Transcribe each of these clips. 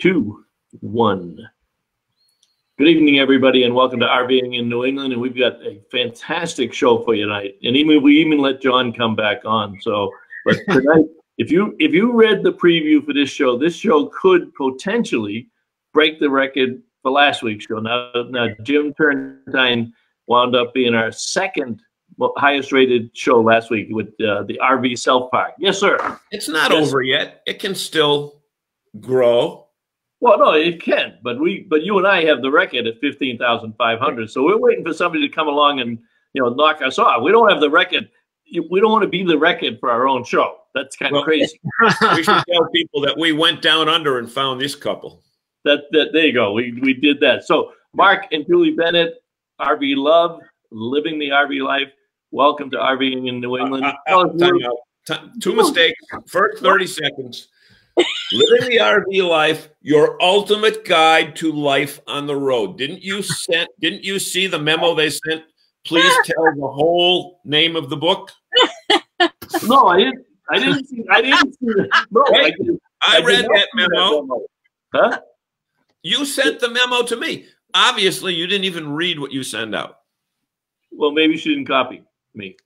2, 1. Good evening, everybody, and welcome to RVing in New England. And we've got a fantastic show for you tonight. And we even let John come back on. So, but tonight, if you read the preview for this show could potentially break the record for last week's show. Now Jim Turntine wound up being our second highest rated show last week with the RV Self Park. Yes, sir. It's not over yet. It can still grow. Well, no, it can, but you and I have the record at 15,500. So we're waiting for somebody to come along and knock us off. We don't have the record. We don't want to be the record for our own show. That's kind of crazy. We should tell people that we went down under and found this couple. There you go. We did that. So Mark and Julie Bennett, RV Love, living the RV life. Welcome to RVing in New England. Two mistakes. First 30 seconds. Living the RV life, your ultimate guide to life on the road. Didn't you see the memo they sent? Please tell the whole name of the book. No, I didn't see that. No, I read that memo. Huh? You sent the memo to me. Obviously, you didn't even read what you send out. Well, maybe she didn't copy me.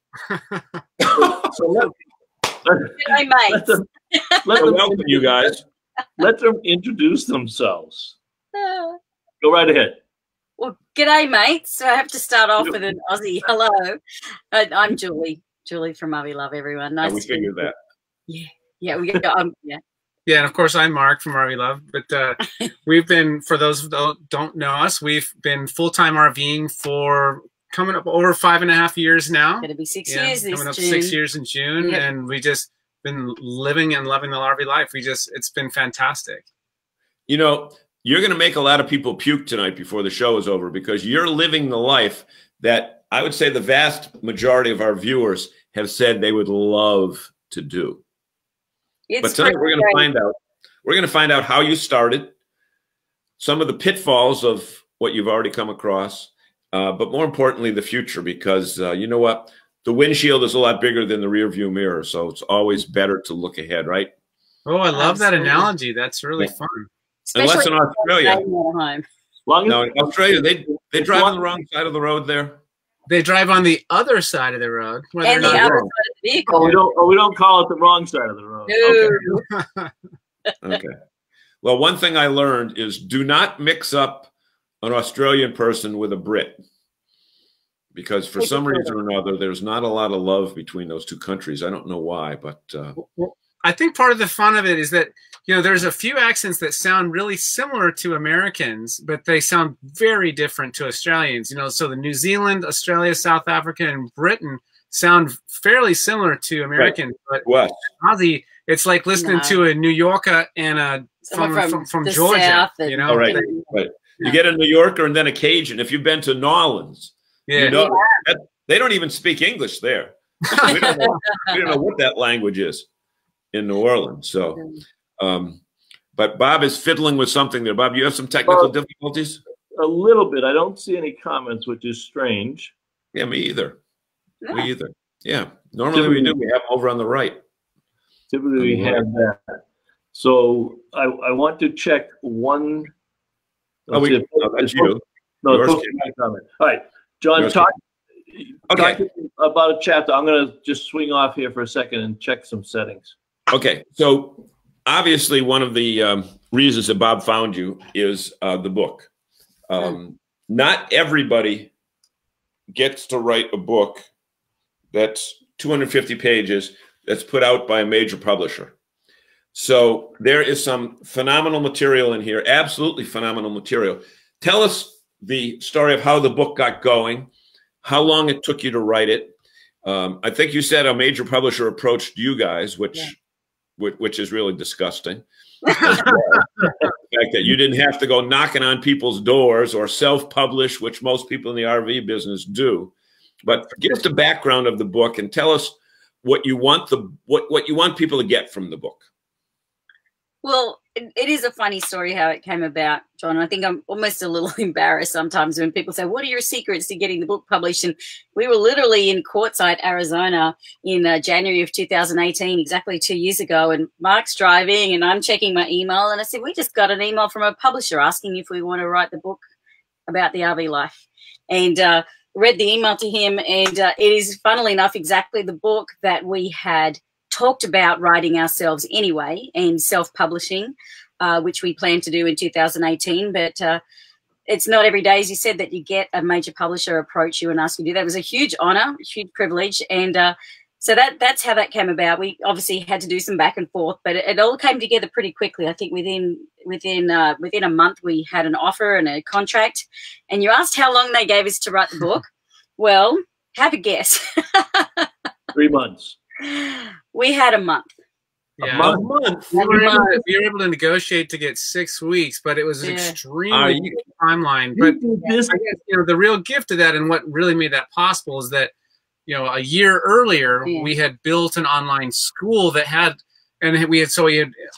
Welcome, you guys. Let them introduce themselves. Go right ahead. Well, g'day, mates. So I have to start off with an Aussie hello. I'm Julie from RV Love, everyone. Nice we figured that. Yeah, we got yeah. Yeah, and of course I'm Mark from RV Love. But we've been, for those who don't know us, we've been full-time RVing for coming up over 5.5 years now. Going to be 6 years this coming up June. 6 years in June, Yep. and we just been living and loving the RV life. It's been fantastic. You know, you're going to make a lot of people puke tonight before the show is over because you're living the life that I would say the vast majority of our viewers have said they would love to do. But tonight we're going to find out. We're going to find out how you started, some of the pitfalls of what you've already come across, but more importantly, the future, because you know what? The windshield is a lot bigger than the rear view mirror, so it's always better to look ahead, right? Oh, I love that analogy. That's really fun. Unless in Australia. No, in Australia, they drive on the wrong side of the road there. They drive on the other side of the road. And the other side of the vehicle. We don't call it the wrong side of the road. No. Okay. Okay. Well, one thing I learned is do not mix up an Australian person with a Brit. Because for some reason or another, there's not a lot of love between those two countries. I don't know why, but well, I think part of the fun of it is that there's a few accents that sound really similar to Americans, but they sound very different to Australians. So the New Zealand, Australia, South Africa, and Britain sound fairly similar to Americans, but Aussie, it's like listening to a New Yorker and a from Georgia. South right. You get a New Yorker and then a Cajun. If you've been to New Orleans. Yeah. They don't even speak English there. we don't know what that language is in New Orleans. So, but Bob is fiddling with something there. Bob, you have some technical difficulties? A little bit. I don't see any comments, which is strange. Yeah, me either. Yeah. Me either. Yeah. Normally we do. We have them over on the right. Typically we have that. So I want to check one. That's you. No, it's my comment. All right. John, talk about a chapter. I'm going to just swing off here for a second and check some settings. Okay. So obviously one of the reasons that Bob found you is the book. Not everybody gets to write a book that's 250 pages that's put out by a major publisher. So there is some phenomenal material in here, absolutely phenomenal material. Tell us the story of how the book got going, how long it took you to write it. I think you said a major publisher approached you guys, which is really disgusting. The fact that you didn't have to go knocking on people's doors or self-publish, which most people in the RV business do. But give us the background of the book and tell us what you want what you want people to get from the book. Well, it is a funny story how it came about, John. I think I'm almost a little embarrassed sometimes when people say, what are your secrets to getting the book published? And we were literally in Quartzsite, Arizona in January of 2018, exactly 2 years ago. And Mark's driving and I'm checking my email. And I said, we just got an email from a publisher asking if we want to write the book about the RV life. And read the email to him. And it is, funnily enough, exactly the book that we had talked about writing ourselves anyway and self-publishing, which we plan to do in 2018. But it's not every day, as you said, that you get a major publisher approach you and ask you to do that. It was a huge honor, a huge privilege. And so that's how that came about. We obviously had to do some back and forth, but it all came together pretty quickly. I think within a month we had an offer and a contract. And you asked how long they gave us to write the book. Well, have a guess. 3 months. We had a month. Yeah. A month. We were able to negotiate to get 6 weeks, but it was an extremely timeline. But I guess, the real gift of that and what really made that possible is that, a year earlier we had built an online school that had, and we had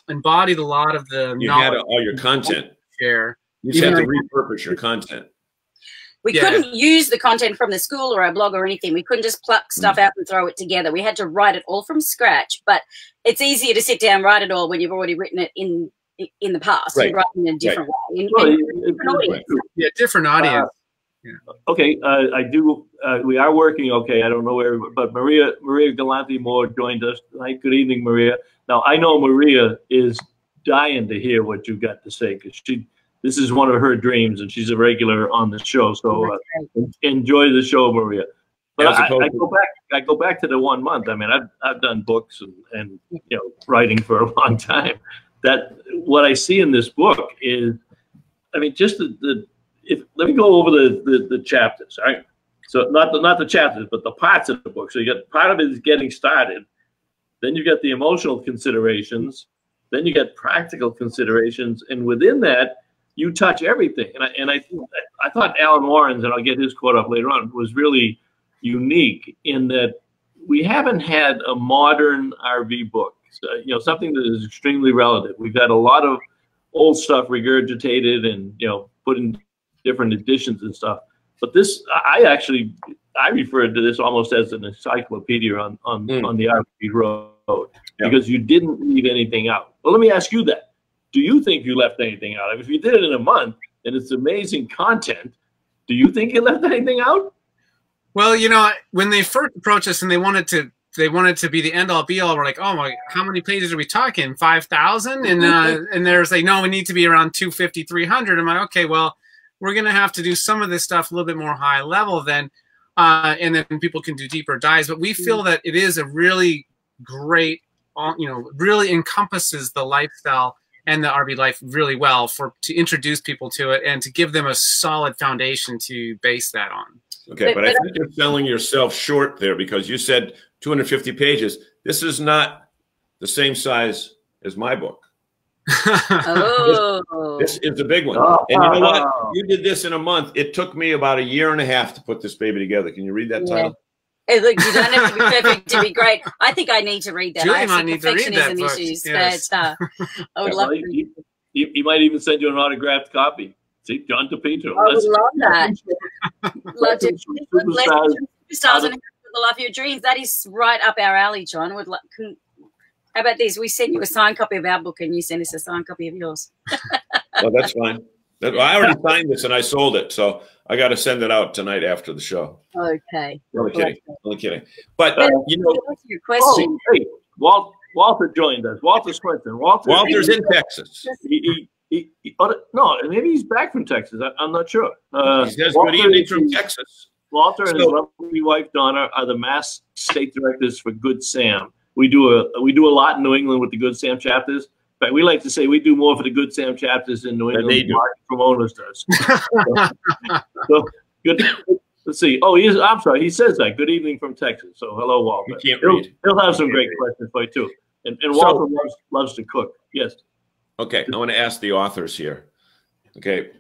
embodied a lot of the knowledge. All your content. Share. You just had to repurpose your content. We couldn't use the content from the school or our blog or anything. We couldn't just pluck stuff out and throw it together. We had to write it all from scratch. But it's easier to sit down and write it all when you've already written it in the past. Right. You write it in a different way. Different audience. Yeah, different audience. Okay, I do. We are working. Okay, I don't know where, but Maria Galante Moore joined us tonight. Good evening, Maria. Now I know Maria is dying to hear what you got to say because this is one of her dreams, and she's a regular on the show. So enjoy the show, Maria. But I go back to the 1 month. I mean, I've done books and writing for a long time. That what I see in this book is, I mean, just let me go over the chapters. All right. So not the chapters, but the parts of the book. So you got part of it is getting started. Then you get the emotional considerations. Then you get practical considerations, and within that, you touch everything. And I thought Alan Warren's, and I'll get his quote up later on, was really unique in that we haven't had a modern RV book. So, something that is extremely relative. We've got a lot of old stuff regurgitated and put in different editions and stuff. But this, I referred to this almost as an encyclopedia on the RV road because you didn't leave anything out. Well, let me ask you that. Do you think you left anything out? If you did it in a month and it's amazing content, do you think you left anything out? Well, when they first approached us and they wanted to be the end all be all, we're like, oh my, how many pages are we talking? 5,000? And there's like, no, we need to be around 250, 300. I'm like, okay, well, we're going to have to do some of this stuff a little bit more high level then, and then people can do deeper dives. But we feel that it is a really great, really encompasses the lifestyle and the RV life really well to introduce people to it and to give them a solid foundation to base that on. Okay, but I think you're selling yourself short there because you said 250 pages. This is not the same size as my book. This is a big one. And you know what? You did this in a month. It took me about 1.5 years to put this baby together. Can you read that title? Hey, look, you don't have to be perfect to be great. I think I need to read that. Julie I have some might need to read that book. Issues, yes. but I would love to. He might even send you an autographed copy. See, John DePietro. I would love that. Love to. Superstars and the love of your dreams. That is right up our alley, John. How about this? We send you a signed copy of our book and you send us a signed copy of yours. Well, that's fine. I already signed this and I sold it, so I got to send it out tonight after the show. Okay. Only kidding. Only kidding. But your question. Hey, Walter joined us. Walter Swinton. Walter's in Texas. No, maybe he's back from Texas. I'm not sure. He says good evening from Texas. Walter and his lovely wife Donna are the Mass State Directors for Good Sam. We do a lot in New England with the Good Sam chapters. In fact, we like to say we do more for the Good Sam chapters in New England than Marc from Owners does. So good. Let's see. Oh, I'm sorry. He says that. Good evening from Texas. So hello, Walter. You can't read. He'll have some great questions for you too. And Walter loves to cook. Yes. Okay, I want to ask the authors here. Okay,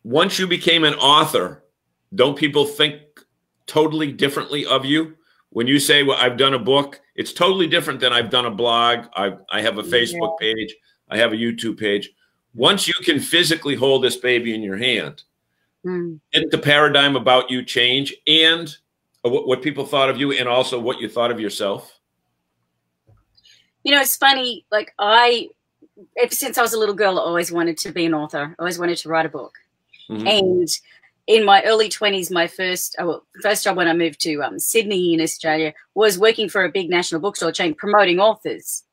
once you became an author, don't people think totally differently of you? When you say, well, I've done a book, it's totally different than I've done a blog. I have a Facebook page. I have a YouTube page. Once you can physically hold this baby in your hand, didn't the paradigm about you change, and what people thought of you, and also what you thought of yourself? You know, it's funny. Like ever since I was a little girl, I always wanted to be an author. I always wanted to write a book. And in my early 20s, my first job when I moved to Sydney in Australia was working for a big national bookstore chain promoting authors.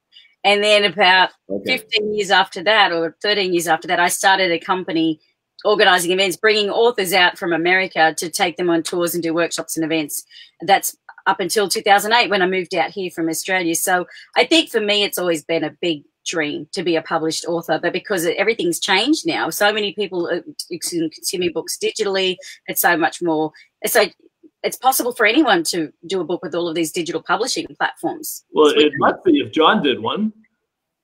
And then about 15 years after that, or 13 years after that, I started a company organizing events, bringing authors out from America to take them on tours and do workshops and events. That's up until 2008 when I moved out here from Australia. So I think for me, it's always been a big dream to be a published author, but because everything's changed now, so many people are consuming books digitally. It's so much more. It's possible for anyone to do a book with all of these digital publishing platforms. Well, it must be if John did one.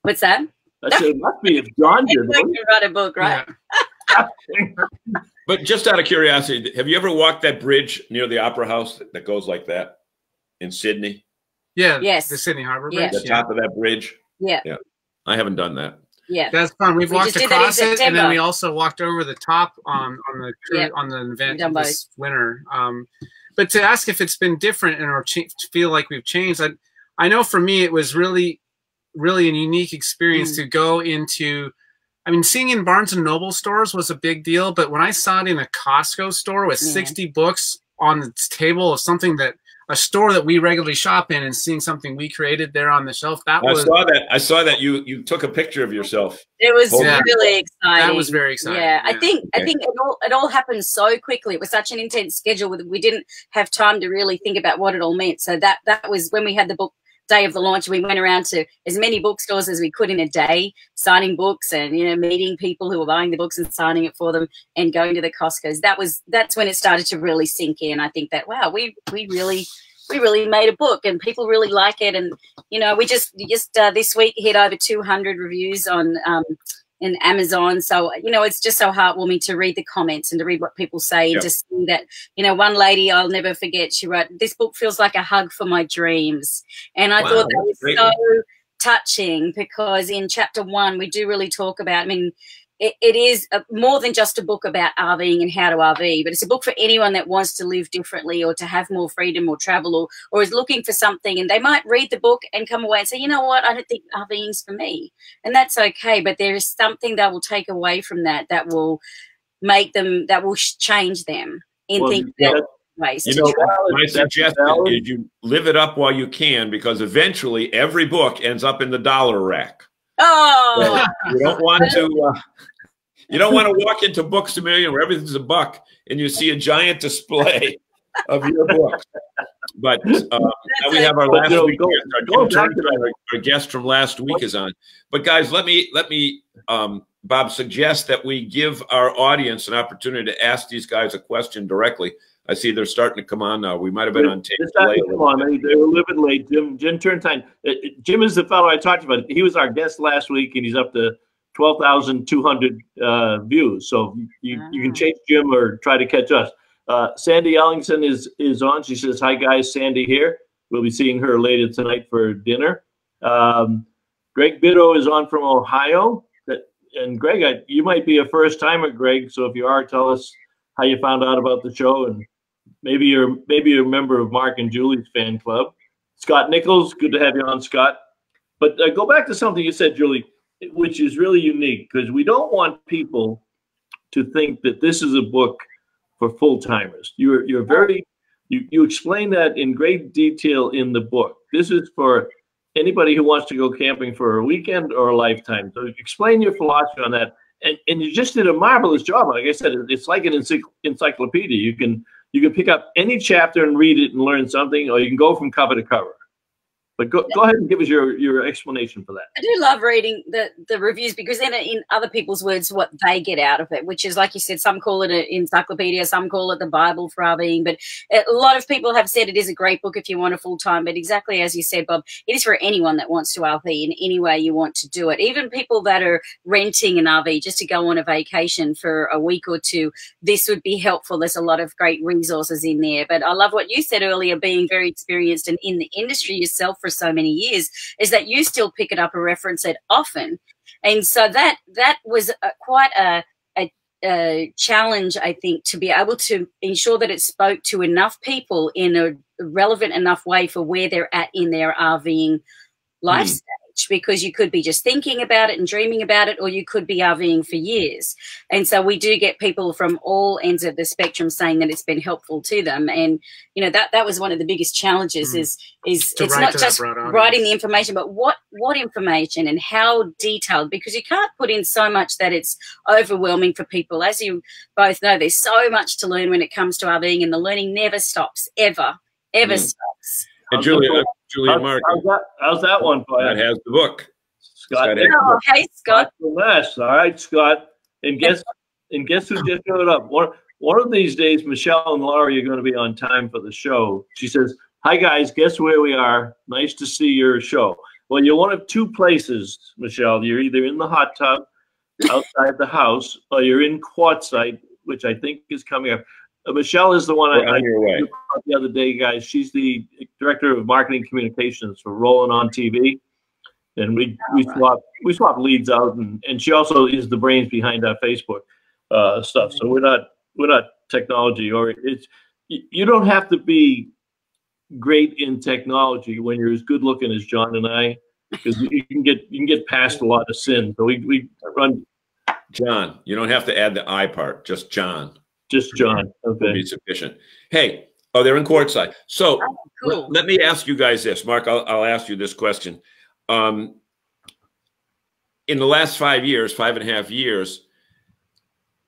What's that? I said it must be if John did one. You write a book, right? Yeah. But just out of curiosity, have you ever walked that bridge near the Opera House that goes like that in Sydney? Yeah. Yes. The Sydney Harbor Bridge. The top of that bridge. Yeah. Yeah. I haven't done that. Yeah. That's fun. We walked across it, and then we also walked over the top on the event this winter. But to ask if it's been different or feel like we've changed, I know for me it was really a unique experience to go into. I mean, seeing in Barnes and Noble stores was a big deal, but when I saw it in a Costco store with 60 books on the table of something that a store that we regularly shop in, and seeing something we created there on the shelf, I saw that you took a picture of yourself. It was really exciting. That was very exciting. Yeah, I think it all happened so quickly. It was such an intense schedule. We didn't have time to really think about what it all meant. So that was when we had the book day of the launch. We went around to as many bookstores as we could in a day, signing books and meeting people who were buying the books and signing it for them, and going to the Costco's. That's when it started to really sink in. I think that wow, we really made a book and people really like it. And we just this week hit over 200 reviews on in Amazon. So it's just so heartwarming to read the comments and to read what people say, and to see that one lady I'll never forget, she wrote, "This book feels like a hug for my dreams." And I thought that was so touching, because in chapter 1 we do really talk about, it is more than just a book about RVing and how to RV, but it's a book for anyone that wants to live differently or to have more freedom or travel or is looking for something, and they might read the book and come away and say, you know what, I don't think RVing's for me. And that's okay, but there is something that will take away from that will make them, that will change them in thinking ways. My suggestion is you live it up while you can, because eventually every book ends up in the dollar rack. Oh, so you don't want to. You don't want to walk into Books A Million where everything's $1 and you see a giant display of your books. But now we have our last week. Our guest from last week is on. But guys, let me Bob, suggest that we give our audience an opportunity to ask these guys a question directly. I see they're starting to come on now. We might have been on tape late. Come on, they were a little bit late. Jim Turntine. Jim is the fellow I talked about. He was our guest last week, and he's up to 12,200 views. So you can chase Jim or try to catch us. Sandy Ellingson is on. She says, "Hi guys, Sandy here. We'll be seeing her later tonight for dinner." Greg Bitto is on from Ohio. And Greg, you might be a first timer, Greg. So if you are, tell us how you found out about the show, and maybe you're a member of Marc and Julie's fan club. Scott Nichols, good to have you on, Scott. But go back to something you said, Julie, which is really unique, because we don't want people to think that this is a book for full-timers. You explain that in great detail in the book. This is for anybody who wants to go camping for a weekend or a lifetime. So explain your philosophy on that. And you just did a marvelous job. Like I said, it's like an encyclopedia. You can pick up any chapter and read it and learn something, or you can go from cover to cover. But go ahead and give us your explanation for that. I do love reading the reviews, because then in other people's words, what they get out of it, which is, like you said, some call it an encyclopedia, some call it the Bible for RVing. But a lot of people have said it is a great book if you want a full-time. But exactly as you said, Bob, it is for anyone that wants to RV in any way you want to do it. Even people that are renting an RV just to go on a vacation for a week or two, this would be helpful. There's a lot of great resources in there. But I love what you said earlier, being very experienced and in the industry yourself for so many years, is that you still pick it up and reference it often. And so that was quite a challenge, I think, to be able to ensure that it spoke to enough people in a relevant enough way for where they're at in their RVing life stage, because you could be just thinking about it and dreaming about it, or you could be RVing for years. And so we do get people from all ends of the spectrum saying that it's been helpful to them. And, you know, that was one of the biggest challenges is it's not just writing the information, but what information and how detailed, because you can't put in so much that it's overwhelming for people. As you both know, there's so much to learn when it comes to RVing, and the learning never stops, ever stops. And Julia and Marc, how's that one for you? That has the book. Scott. Oh, hey, Scott. All right, Scott. And guess who just showed up? One of these days, Michelle and Laurie are going to be on time for the show. She says, "Hi guys, guess where we are? Nice to see your show." Well, you're one of two places, Michelle. You're either in the hot tub outside the house, or you're in Quartzsite, which I think is coming up. Michelle is the one I talked about the other day, guys. She's the director of marketing communications for Rolling On TV, and we swap leads out, and she also is the brains behind our Facebook stuff. So we're not technology, or you don't have to be great in technology when you're as good looking as John and I, because you can get past a lot of sin. So we run. John, you don't have to add the I part, just John. Just John. Okay. Will be sufficient. Hey, they're in Quartzsite. So cool. Let me ask you guys this. Marc, I'll ask you this question. In the last 5.5 years,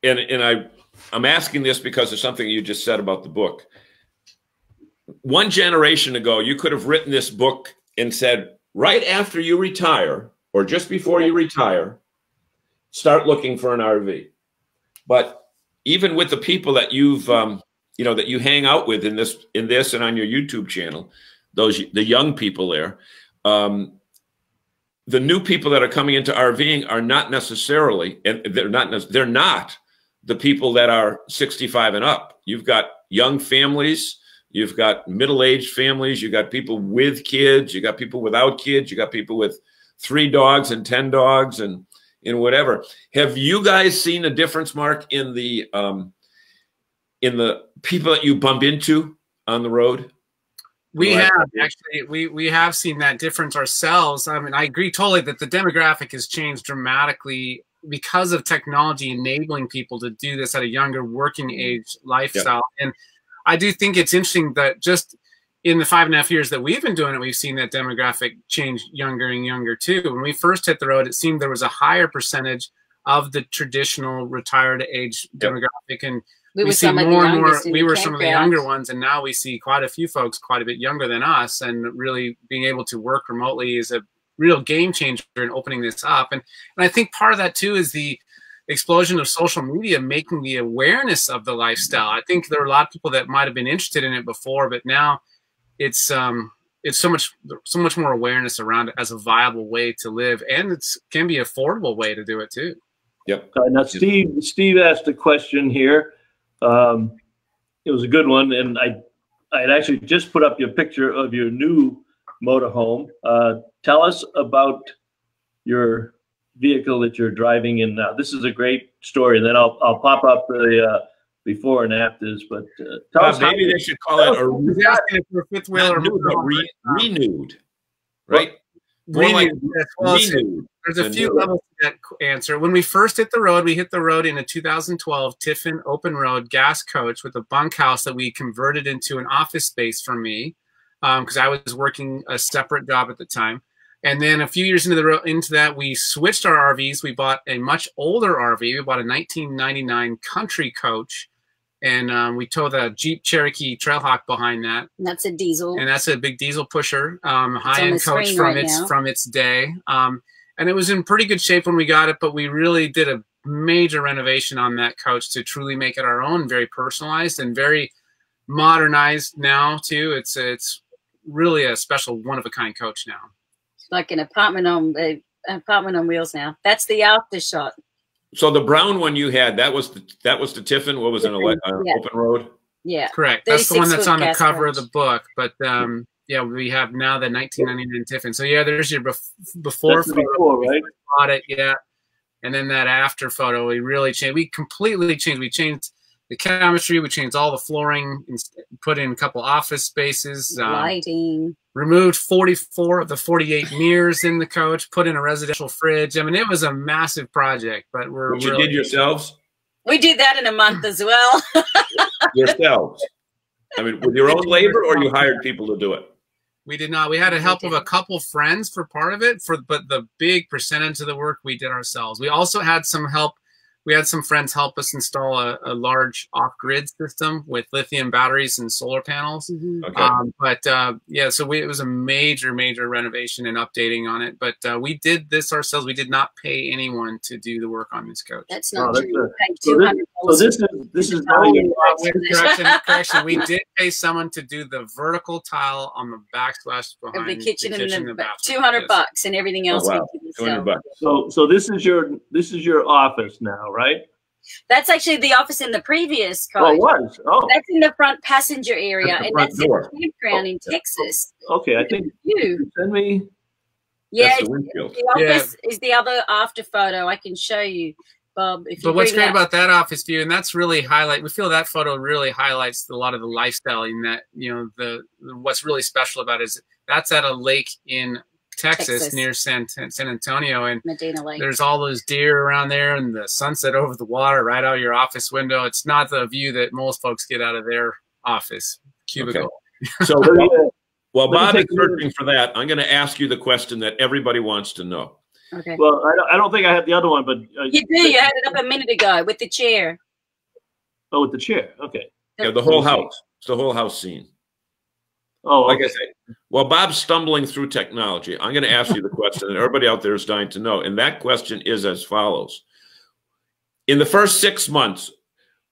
and I'm asking this because of something you just said about the book. One generation ago, you could have written this book and said, right after you retire, or just before you retire, start looking for an RV. But even with the people that you've, that you hang out with in this and on your YouTube channel, the young people there, the new people that are coming into RVing are not necessarily, and they're not the people that are 65 and up. You've got young families, you've got middle-aged families, you've got people with kids, you got people without kids, you got people with 3 dogs and 10 dogs and whatever. Have you guys seen a difference, Marc, in the people that you bump into on the road? We have actually, we have seen that difference ourselves. I mean, I agree totally that the demographic has changed dramatically because of technology enabling people to do this at a younger working age lifestyle. Yep. And I do think it's interesting that just in the 5.5 years that we've been doing it, we've seen that demographic change younger and younger too. When we first hit the road, it seemed there was a higher percentage of the traditional retired age demographic, and we see more and more. We were some of the younger ones, and now we see quite a few folks quite a bit younger than us, and really being able to work remotely is a real game changer in opening this up. And I think part of that too is the explosion of social media making the awareness of the lifestyle. I think there are a lot of people that might have been interested in it before, but now it's so much more awareness around it as a viable way to live, and it can be an affordable way to do it too. Yep. Now Steve asked a question here. It was a good one, and I'd actually just put up your picture of your new motorhome. Tell us about your vehicle that you're driving in now. This is a great story, and then I'll pop up the before and afters. But tell us maybe they should call it a fifth wheel renewed, right? Renewed. There's a few levels to that answer. When we first hit the road, we hit the road in a 2012 Tiffin open road gas coach with a bunkhouse that we converted into an office space for me, because I was working a separate job at the time. And then a few years into that, we switched our RVs. We bought a much older RV. We bought a 1999 Country Coach, and we towed a Jeep Cherokee Trailhawk behind that. And that's a diesel. And that's a big diesel pusher, high-end coach from its day. And it was in pretty good shape when we got it, but we really did a major renovation on that coach to truly make it our own, very personalized and very modernized now too. It's really a special, one-of-a-kind coach now. It's like an apartment on wheels now. That's the after shot. So the brown one you had, that was the Tiffin. What was it? Open road? Yeah, correct. That's the one that's on the cover of the book. But yeah, we have now the 1999 Tiffin. So yeah, there's your before photo. Right? Bought it. Yeah, And then that after photo, we really changed. We completely changed. We changed the chemistry. We changed all the flooring, and put in a couple office spaces. Lighting. Removed 44 of the 48 mirrors in the coach. Put in a residential fridge. I mean, it was a massive project. But Which you did yourselves? We did that in a month as well. Yourselves? I mean, with your own labor, or you hired people to do it? We did not. We had the help of a couple friends for part of it, but the big percentage of the work we did ourselves. We also had some help. We had some friends help us install a large off-grid system with lithium batteries and solar panels. Okay. Yeah, so it was a major renovation and updating on it. But we did this ourselves. We did not pay anyone to do the work on this coach. That's not true. So this is correction. We did pay someone to do the vertical tile on the backsplash behind the kitchen and the bathroom. $200 and everything else. Oh, wow. $200. So this is your office now, right? That's actually the office in the previous coach. Oh, it was. Oh, that's in the front passenger area, and that's in the campground in Texas. Okay, I think you send me. Yeah, the office is the other after photo. I can show you, Bob. But what's great about that office view, and that's really we feel that photo really highlights a lot of the lifestyle in that, what's really special about it is that's at a lake in Texas near San Antonio, and Medina Lake. There's all those deer around there and the sunset over the water right out your office window. It's not the view that most folks get out of their office cubicle. Okay. So while Bob is searching for that, I'm going to ask you the question that everybody wants to know. Okay. Well, I don't think I had the other one, but you do. You had it up a minute ago with the chair. Oh, with the chair. Okay. Yeah, the whole house. It's the whole house scene. Oh, okay. Like I say, while Bob's stumbling through technology, I'm going to ask you the question that everybody out there is dying to know. And that question is as follows. In the first 6 months,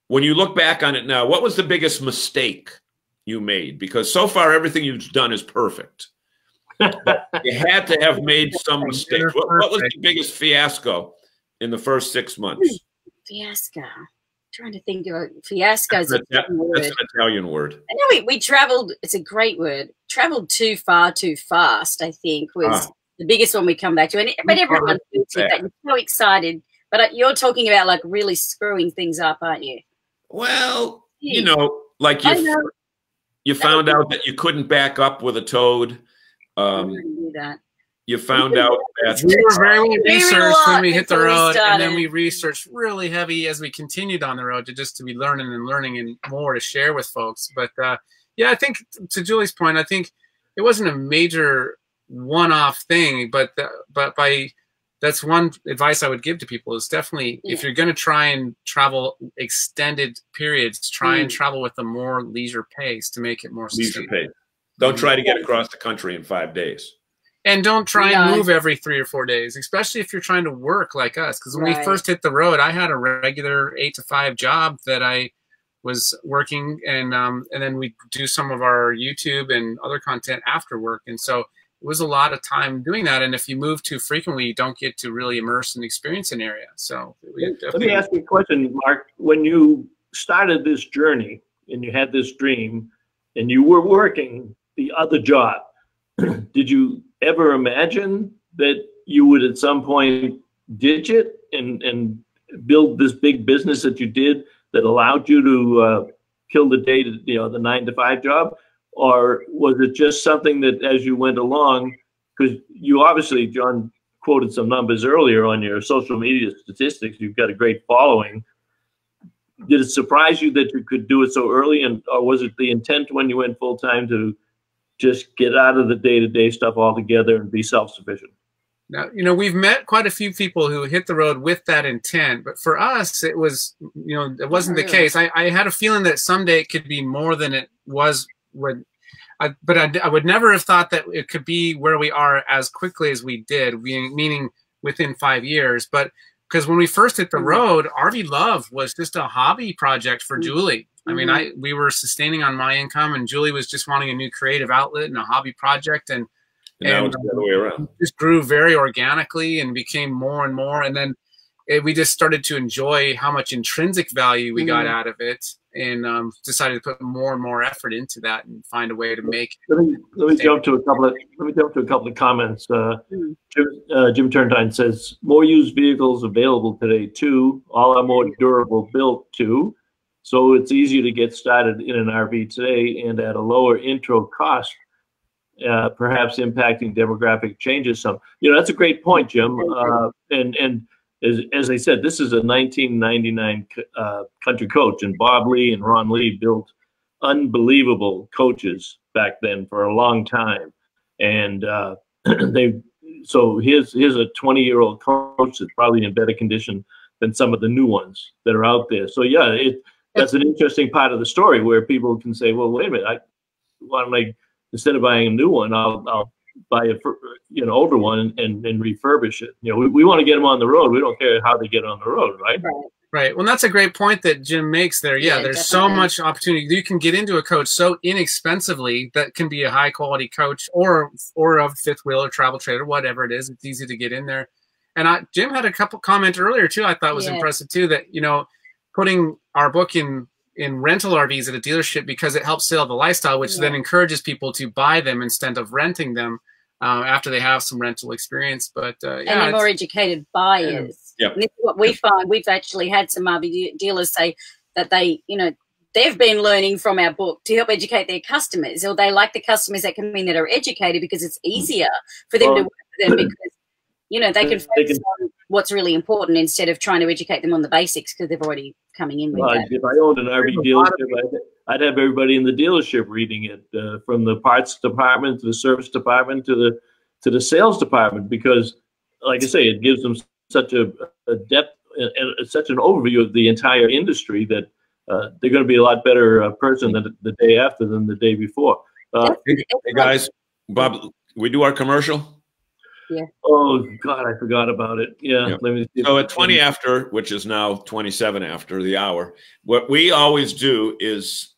when you look back on it now, what was the biggest mistake you made? Because so far, everything you've done is perfect. You had to have made some mistakes. What was the biggest fiasco in the first 6 months? Fiasco. Trying to think of fiasco. That's an Italian word. I know we traveled. It's a great word. Traveled too far, too fast. I think was the biggest one we come back to. But everyone thinks that. You're so excited. But you're talking about like really screwing things up, aren't you? Well, like you found out that you couldn't back up with a toad. Do that. You found out that we were very researched when we hit the road, and then we researched really heavy as we continued on the road to be learning and more to share with folks. But yeah, I think to Julie's point, I think it wasn't a major one-off thing, but that's one advice I would give to people is definitely if you're going to try and travel extended periods, try and travel with a more leisure pace to make it more sustainable. Leisure pace. Don't try to get across the country in 5 days. And don't try and move every 3 or 4 days, especially if you're trying to work like us. Because when we first hit the road, I had a regular 8 to 5 job that I was working, and then we do some of our YouTube and other content after work. And so it was a lot of time doing that. And if you move too frequently, you don't get to really immerse and experience an area. So let me ask you a question, Mark. When you started this journey and you had this dream and you were working the other job, did you ever imagine that you would at some point ditch it and build this big business that you did that allowed you to kill the day, the 9 to 5 job? Or was it just something that as you went along, because you obviously, John quoted some numbers earlier on your social media statistics, you've got a great following. Did it surprise you that you could do it so early? Or was it the intent when you went full time to just get out of the day-to-day stuff altogether and be self-sufficient? Now, we've met quite a few people who hit the road with that intent, but for us, it was, it wasn't the case. I had a feeling that someday it could be more than it was. But I would never have thought that it could be where we are as quickly as we did, meaning within 5 years. But because when we first hit the road, RV Love was just a hobby project for Julie. I mean, we were sustaining on my income, and Julie was just wanting a new creative outlet and a hobby project, and now it's the other way around. It just grew very organically and became more and more, and then we just started to enjoy how much intrinsic value we got out of it, decided to put more and more effort into that and find a way to make. Let me jump to a couple of comments. Jim Turntine says more used vehicles available today too. All are more durable built too, so it's easier to get started in an RV today and at a lower intro cost. Perhaps impacting demographic changes some. That's a great point, Jim. And as I said, this is a 1999 country coach, and Bob Lee and Ron Lee built unbelievable coaches back then for a long time. And so here's a 20-year-old coach that's probably in better condition than some of the new ones that are out there. So yeah, that's an interesting part of the story where people can say, well, wait a minute, why don't I, instead of buying a new one, I'll buy a older one and refurbish it. We want to get them on the road. We don't care how they get on the road, right? Right. Well, that's a great point that Jim makes there. Yeah, there's so much opportunity. You can get into a coach so inexpensively that can be a high quality coach or a fifth wheel or travel trailer, whatever it is. It's easy to get in there. And Jim had a couple comment earlier too. I thought was impressive too, that putting our book in rental RVs at a dealership because it helps sell the lifestyle, which then encourages people to buy them instead of renting them after they have some rental experience. But and they're more educated buyers. And this is what we find. We've actually had some RV dealers say that they've been learning from our book to help educate their customers, or they like the customers that come in that are educated because it's easier for them to work with them because they can focus on what's really important instead of trying to educate them on the basics because they've already coming in with that. If I owned an RV dealership, I'd have everybody in the dealership reading it, from the parts department to the service department to the sales department, because, like I say, it gives them such a depth and such an overview of the entire industry that they're going to be a lot better person than the day after than the day before. Hey guys, Bob, we do our commercial. Yeah. Oh God, I forgot about it. Yeah. Let me see. So at 20 after, which is now 27 after the hour, what we always do is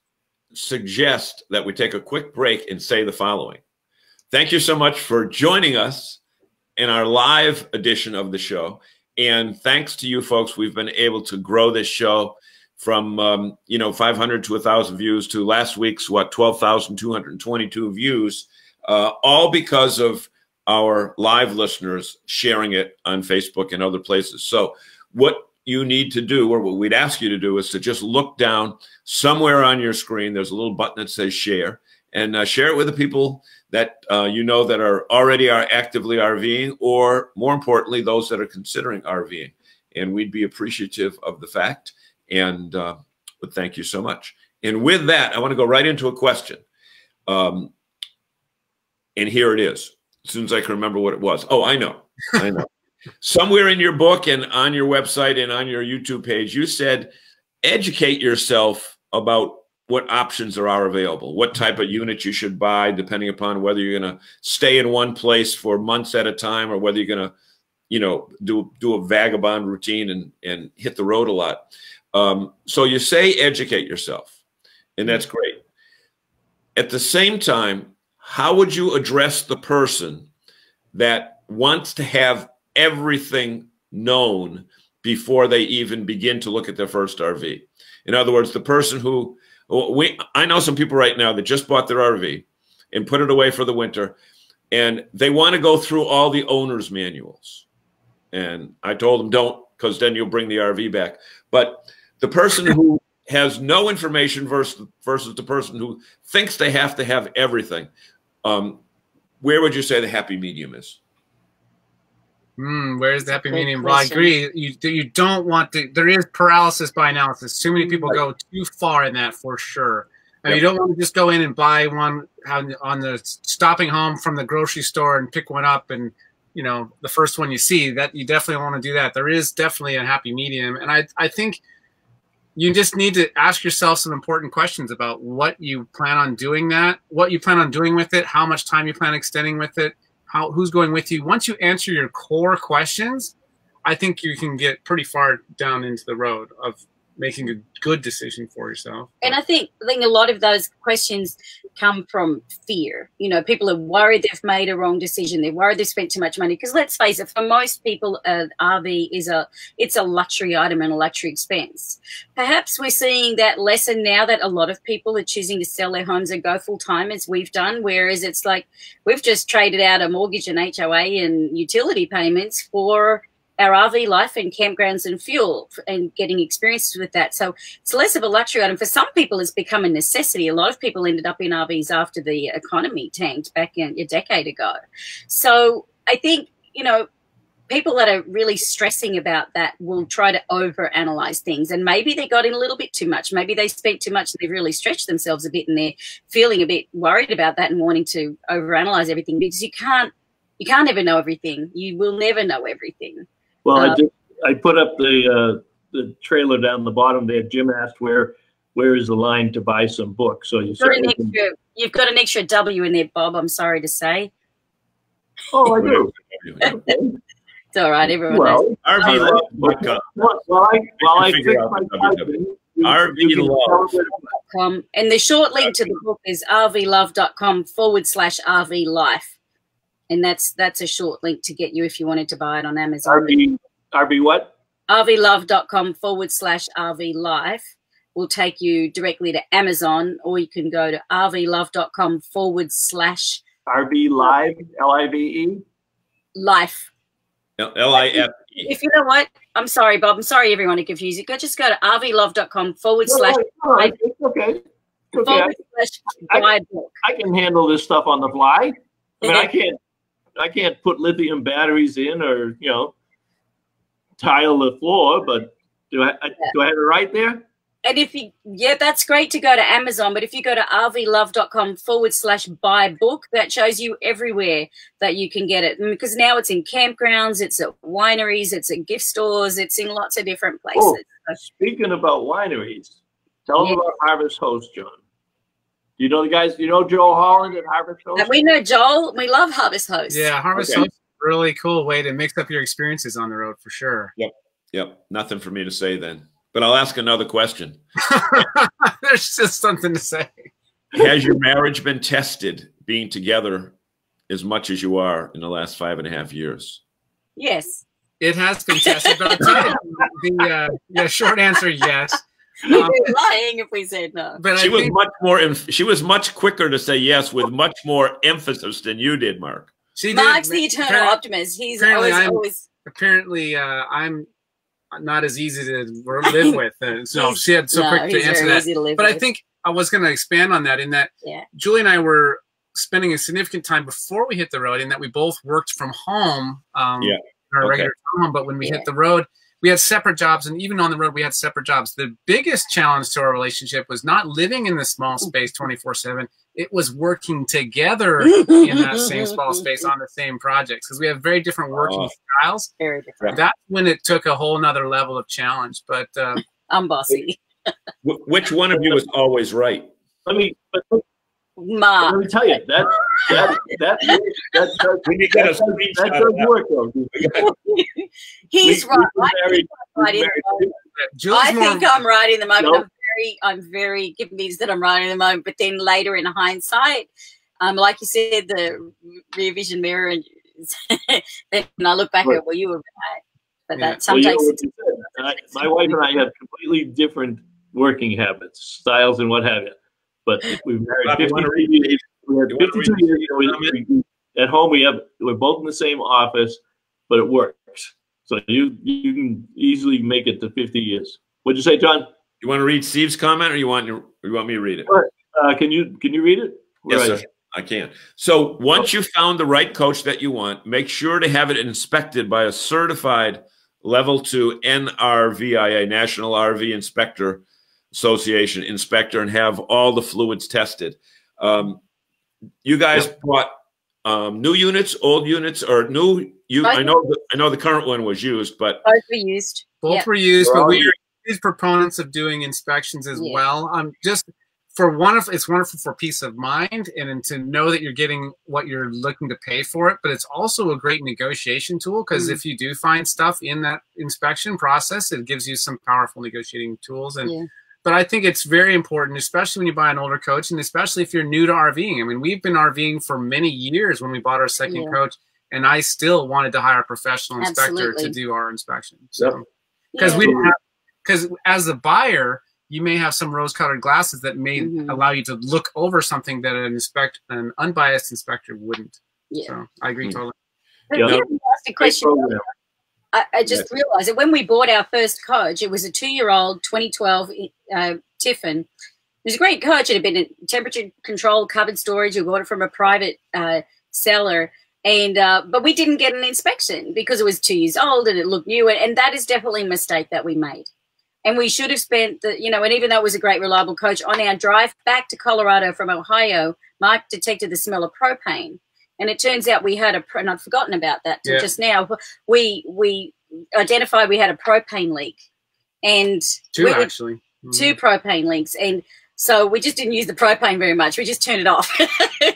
suggest that we take a quick break and say the following. Thank you so much for joining us in our live edition of the show. And thanks to you folks, we've been able to grow this show from 500 to 1,000 views to last week's 12,222 views, all because of our live listeners sharing it on Facebook and other places. So what you need to do, or what we'd ask you to do, is to just look down somewhere on your screen. There's a little button that says share, and share it with the people that that are already actively RVing, or more importantly, those that are considering RVing. And we'd be appreciative of the fact. And but thank you so much. And with that, I want to go right into a question. And here it is. As soon as I can remember what it was. Oh, I know. Somewhere in your book and on your website and on your YouTube page, you said, educate yourself about what options are available, what type of unit you should buy, depending upon whether you're going to stay in one place for months at a time or whether you're going to, do a vagabond routine and hit the road a lot. So you say educate yourself, and that's great. At the same time, how would you address the person that wants to have everything known before they even begin to look at their first RV? In other words, the person who, I know some people right now that just bought their RV and put it away for the winter, and they want to go through all the owner's manuals. And I told them, don't, because then you'll bring the RV back. But the person who has no information versus the person who thinks they have to have everything, where would you say the happy medium is? Where's the happy medium? Well, I agree. You don't want to. There is paralysis by analysis. Too many people go too far in that, for sure. And you don't want to just go in and buy one on the stopping home from the grocery store and pick one up and the first one you see. That you definitely want to do that. There is definitely a happy medium, and I think you just need to ask yourself some important questions about what you plan on doing with it, how much time you plan extending with it, who's going with you. Once you answer your core questions, I think you can get pretty far down into the road of making a good decision for yourself. And I think a lot of those questions come from fear. You know, people are worried they've made a wrong decision. They're worried they've spent too much money. Because let's face it, for most people, an RV it's a luxury item and a luxury expense. Perhaps we're seeing that lesson now that a lot of people are choosing to sell their homes and go full time, as we've done. Whereas it's like we've just traded out a mortgage and HOA and utility payments for our RV life and campgrounds and fuel and getting experiences with that. So it's less of a luxury item. For some people, it's become a necessity. A lot of people ended up in RVs after the economy tanked back a decade ago. So I think, you know, people that are really stressing about that will try to overanalyze things. And maybe they got in a little bit too much. Maybe they spent too much and they've really stretched themselves a bit and they're feeling a bit worried about that and wanting to overanalyze everything, because you can't ever know everything. You will never know everything. Well, I put up the trailer down the bottom there. Jim asked where is the line to buy some books. So you've got an extra W in there, Bob. I'm sorry to say. Oh, I do. It's all right. Everyone knows. RVLove.com. While I fix my RVLove.com. And the short link to the book is rvlove.com/RVLife. And that's a short link to get you if you wanted to buy it on Amazon. RV what? rvlove.com/RVLife will take you directly to Amazon, or you can go to rvlove.com/ RV Live, L-I-V-E? Life. L-I-F-E. If you know what, I'm sorry, Bob. I'm sorry everyone to confuse you. Just go to rvlove.com / It's okay. /buy book. I can handle this stuff on the fly. I mean, I can't put lithium batteries in or, you know, tile the floor, but do I have it right there? And that's great to go to Amazon, but if you go to rvlove.com / buy book, that shows you everywhere that you can get it. Because now it's in campgrounds, it's at wineries, it's at gift stores, it's in lots of different places. Oh, speaking about wineries, tell them about Harvest Host, John. You know the guys, you know Joel Holland at Harvest Host? We know Joel. We love Harvest Host. Yeah, Harvest Host is a really cool way to mix up your experiences on the road for sure. Yep. Nothing for me to say then. But I'll ask another question. There's just something to say. Has your marriage been tested being together as much as you are in the last 5.5 years? Yes. It has been tested, but I'll tell you, the short answer, yes. We'd be lying if we said no. But she was much quicker to say yes with much more emphasis than you did, Mark. Mark's the eternal optimist. He's always. Apparently, I'm not as easy to live with. So she had so quick to answer that. But I think I was going to expand on that in that Julie and I were spending a significant time before we hit the road in that we both worked from home, our regular home. But when we hit the road, we had separate jobs, and even on the road, we had separate jobs. The biggest challenge to our relationship was not living in the small space 24/7. It was working together in that same small space on the same projects, because we have very different working styles. Very different. That's when it took a whole nother level of challenge. But I'm bossy. Which one of you is always right? Mark. Let me tell you that when you get a screenshot does work though. He's right. I think I'm right in the moment. No. I'm very convinced that I'm right in the moment. But then later in hindsight, like you said, the rear vision mirror, and then I look back at, well, you were right. But that sometimes my wife and I have completely different working habits, styles, and what have you. But we've married 52 years. We had 52 years. At home, we're both in the same office, but it works. So you can easily make it to 50 years. What'd you say, John? You want to read Steve's comment, or you want me to read it? Can you read it? Yes, sir. I can. So once you found the right coach that you want, make sure to have it inspected by a certified level 2 NRVIA, National RV Inspector Association inspector, and have all the fluids tested. You guys bought new units, old units, or new? I know the current one was used, but both were used. Both were used, but we are these proponents of doing inspections as well. Just for it's wonderful for peace of mind and to know that you're getting what you're looking to pay for it. But it's also a great negotiation tool, because if you do find stuff in that inspection process, it gives you some powerful negotiating tools. And But I think it's very important, especially when you buy an older coach, and especially if you're new to RVing. I mean, we've been RVing for many years when we bought our second coach, and I still wanted to hire a professional inspector to do our inspection. So, because as a buyer, you may have some rose-colored glasses that may allow you to look over something that an unbiased inspector wouldn't. Yeah. So I agree totally. But asked a question. I just realized that when we bought our first coach, it was a 2-year-old 2012 Tiffin. It was a great coach. It had been in temperature control, covered storage. We bought it from a private seller. And but we didn't get an inspection because it was 2 years old and it looked new. And that is definitely a mistake that we made. And we should have spent, and even though it was a great, reliable coach, on our drive back to Colorado from Ohio, Marc detected the smell of propane. And it turns out we had and I'd forgotten about that till just now. We identified we had a propane leak. And two propane leaks. And so we just didn't use the propane very much. We just turned it off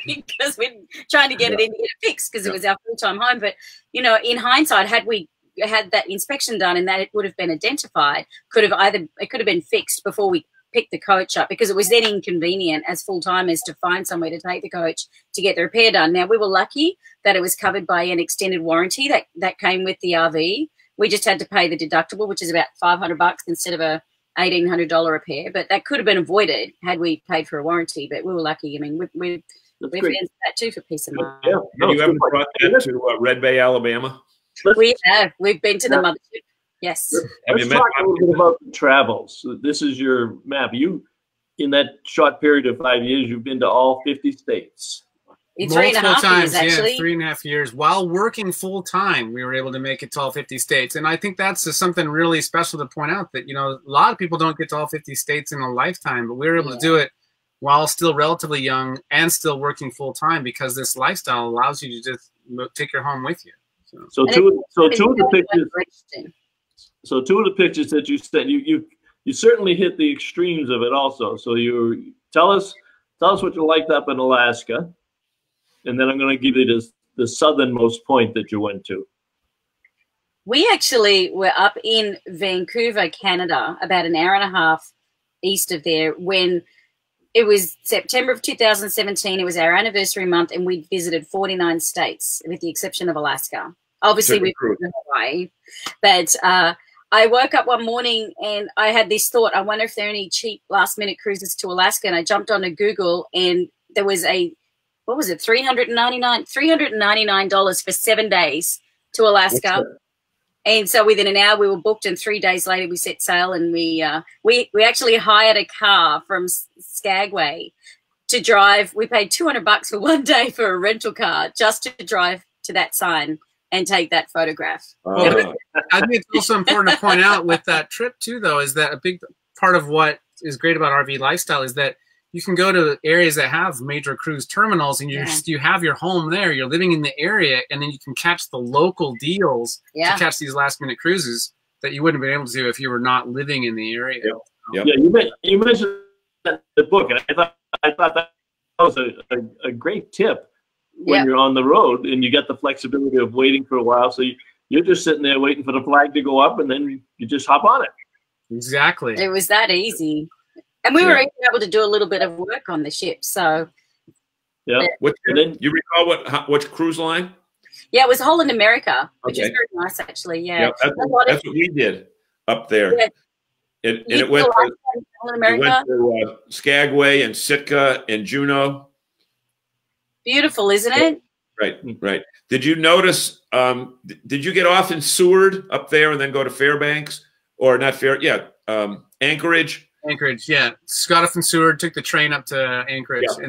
because we're trying to get it in to get it fixed because it was our full-time home. But, in hindsight, had we had that inspection done and that it would have been identified, it could have been fixed before we picked the coach up, because it was then inconvenient as full-timers to find somewhere to take the coach to get the repair done. Now, we were lucky that it was covered by an extended warranty that came with the RV. We just had to pay the deductible, which is about $500 instead of a $1,800 repair. But that could have been avoided had we paid for a warranty. But we were lucky. I mean, we've answered that too for peace of mind. Yeah. Have you ever brought that to Red Bay, Alabama? We have. We've been to the mothership. Yes. Let's talk a little bit about the travels. This is your map. You, in that short period of 5 years, you've been to all 50 states. Multiple times, actually. 3.5 years. While working full time, we were able to make it to all 50 states. And I think that's something really special to point out, that, a lot of people don't get to all 50 states in a lifetime, but we were able to do it while still relatively young and still working full time, because this lifestyle allows you to just take your home with you. So two of the pictures that you sent, you certainly hit the extremes of it also. So you tell us what you liked up in Alaska, and then I'm going to give you the southernmost point that you went to. We actually were up in Vancouver, Canada, about an hour and a half east of there, when it was September of 2017. It was our anniversary month, and we visited 49 states, with the exception of Alaska. Obviously, we've been to Hawaii. But I woke up one morning and I had this thought: I wonder if there are any cheap last-minute cruises to Alaska. And I jumped onto Google, and there was $399 for 7 days to Alaska. And so within an hour we were booked, and 3 days later we set sail, and we actually hired a car from Skagway to drive. We paid $200 for 1 day for a rental car just to drive to that sign and take that photograph. I think it's also important to point out with that trip too, though, is that a big part of what is great about RV lifestyle is that you can go to areas that have major cruise terminals, and you have your home there. You're living in the area, and then you can catch the local deals to catch these last-minute cruises that you wouldn't have been able to do if you were not living in the area. Yeah, you mentioned that in the book, and I thought that was a great tip when you're on the road and you get the flexibility of waiting for a while. So you're just sitting there waiting for the flag to go up, and then you just hop on it. Exactly. It was that easy. And we were even able to do a little bit of work on the ship. So, you recall which cruise line? Yeah, it was Holland America, which is very nice, actually. Yeah, that's what we did up there. Yeah. It went to Skagway and Sitka and Juneau. Beautiful, isn't it? Right. Did you notice? Did you get off in Seward up there and then go to Fairbanks, or not Fair? Yeah, Anchorage. Anchorage, yeah. Got off in Seward, took the train up to Anchorage. Yeah.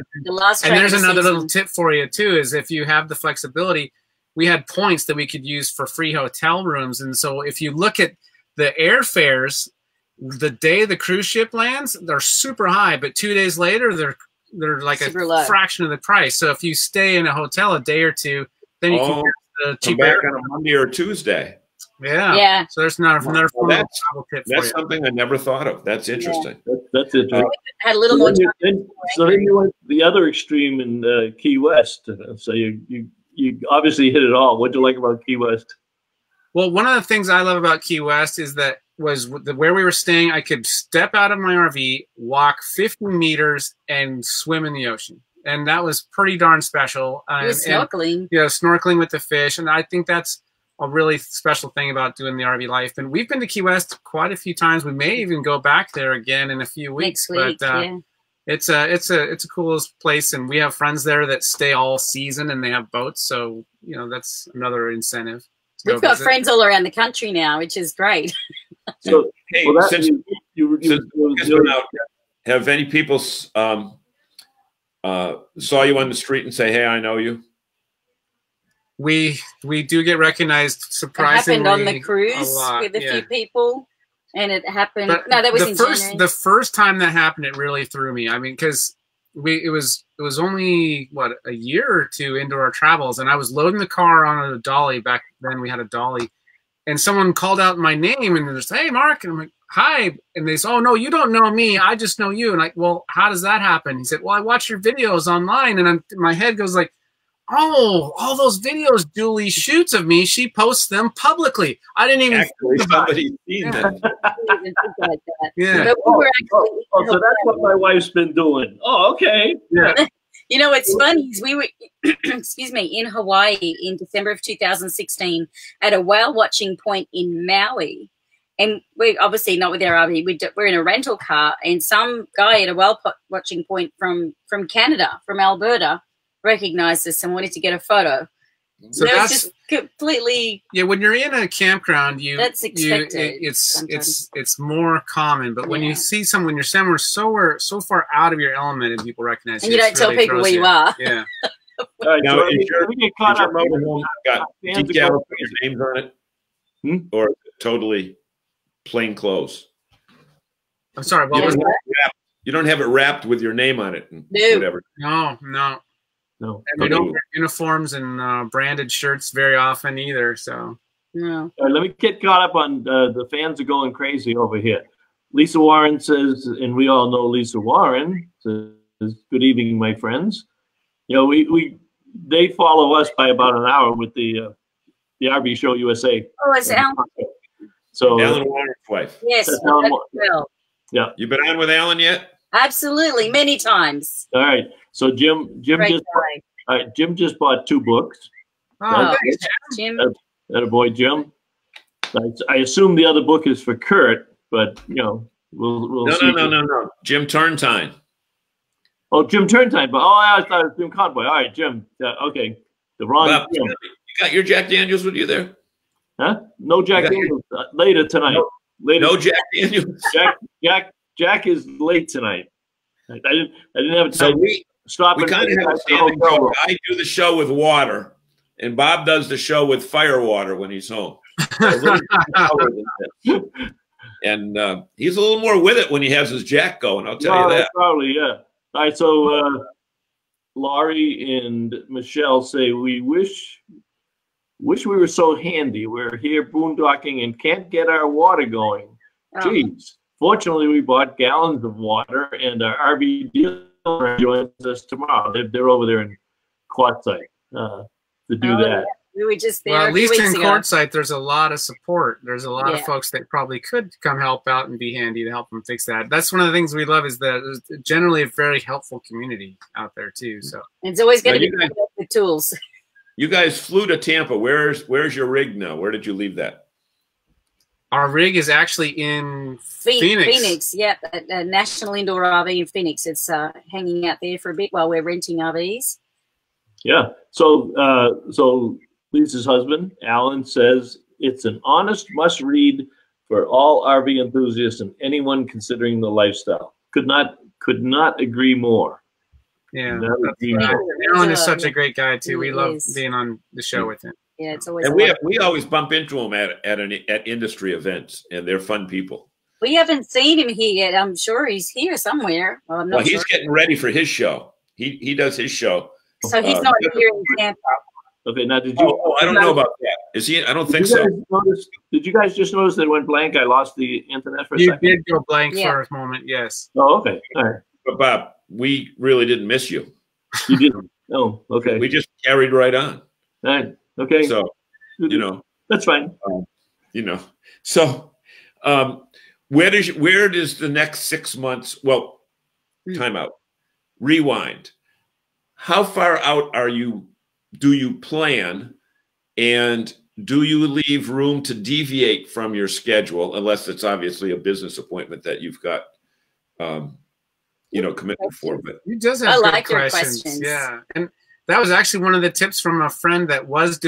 And there's another little tip for you too: is if you have the flexibility, we had points that we could use for free hotel rooms, and so if you look at the airfares, the day the cruise ship lands, they're super high, but 2 days later they're like super a fraction of the price. So if you stay in a hotel a day or two, then you can get the cheaper back on a Monday or Tuesday. Yeah. So there's another travel tip for you. That's something I never thought of. That's interesting. Yeah. That's interesting. Had a little more time. So then you went the other extreme in Key West. So you obviously hit it all. What'd you like about Key West? Well, one of the things I love about Key West is that was where we were staying. I could step out of my RV, walk 50 meters, and swim in the ocean. And that was pretty darn special. Snorkeling. Yeah, snorkeling with the fish. And I think that's a really special thing about doing the RV life. And we've been to Key West quite a few times. We may even go back there again in a few weeks. Next week, but it's a cool place, and we have friends there that stay all season, and they have boats. So that's another incentive. We've got friends all around the country now, which is great. So, hey, since have any people saw you on the street and say, "Hey, I know you"? We do get recognized surprisingly. It happened on the cruise with a few people, and it happened. But no, that was in January. The first time that happened, it really threw me. I mean, because it was only a year or two into our travels, and I was loading the car on a dolly. Back then, we had a dolly, and someone called out my name and they're just, "Hey, Mark," and I'm like, "Hi," and they said, "Oh no, you don't know me. I just know you." And like, "Well, how does that happen?" He said, "Well, I watch your videos online," and my head goes like, "Oh, all those videos Julie shoots of me, she posts them publicly. I didn't even actually somebody's seen that." Yeah. But we were actually, so that's what my wife's been doing. Oh, okay. Yeah. What's funny is we were, excuse me, in Hawaii in December of 2016 at a whale watching point in Maui. And we're obviously not with our RV. We're in a rental car, and some guy at a whale watching point from Canada, from Alberta, recognized us and wanted to get a photo. So that's just completely. Yeah, when you're in a campground, that's expected. It's more common, but when you see someone, you're somewhere so far out of your element, and people recognize and you, you don't tell people where you are. Yeah. All right, now, so is your motorhome got fans decal with your names on it, or totally plain clothes? I'm sorry. What was that? You don't have it wrapped with your name on it. And No. whatever. No. No. And we don't wear uniforms and branded shirts very often either. So no. All right, let me get caught up on the fans are going crazy over here. Lisa Warren says, and we all know Lisa Warren says, "Good evening, my friends." They follow us by about an hour with the RV Show USA. Oh, it's Alan. So Alan Warren's wife. Yes. Well. Yeah. You been on with Alan yet? Absolutely, many times. All right. So Jim just bought 2 books. oh, Jim. That a boy, Jim. I assume the other book is for Kurt, but we'll see. No. Jim Turntine. Oh, Jim Turntine. But I thought it was Jim Conboy. All right, Jim. Okay, the wrong Bob, Jim. you got your Jack Daniels with you there? Huh? No Jack Daniels. Later tonight. No Jack Daniels. Jack is late tonight. I didn't have time. So we stop. We kind of have a standing show. I do the show with water, and Bob does the show with fire water when he's home. And he's a little more with it when he has his Jack going. I'll tell you that. Probably, yeah. All right, so Laurie and Michelle say, "We wish we were so handy. We're here boondocking and can't get our water going. Geez. Fortunately, we bought gallons of water, and our RV dealer joins us tomorrow. They're over there in Quartzsite to do that." We were just there. Well, at least in Quartzsite, there's a lot of support. There's a lot of folks that probably could come help out and be handy to help them fix that. That's one of the things we love, is that there's generally a very helpful community out there too. So it's always going to be the tools. You guys flew to Tampa. Where's your rig now? Where did you leave that? Our rig is actually in Phoenix. Phoenix, yeah, a National Indoor RV in Phoenix. It's hanging out there for a bit while we're renting RVs. Yeah. So Lisa's husband, Alan, says it's an honest must-read for all RV enthusiasts and anyone considering the lifestyle. Could not agree more. Yeah. Alan is such a great guy too. We love being on the show with him. Yeah, it's always. And we always bump into them at industry events, and they're fun people. We haven't seen him here yet. I'm sure he's here somewhere. Well, he's getting ready for his show. He does his show. So he's not here in Tampa. Okay, now did you? Oh, I don't know about that. Is he? I don't think so. Did you guys just notice that it went blank? I lost the internet for a second. You did go blank for a moment, yes. Oh, okay. All right. But Bob, we really didn't miss you. You didn't? Oh, okay. We just carried right on. All right. Okay. So, that's fine. So Where does the next 6 months? Well, time out. Rewind. How far out do you plan, and do you leave room to deviate from your schedule, unless it's obviously a business appointment that you've got, commitment for? But he does have good questions. Yeah, and that was actually one of the tips from a friend that was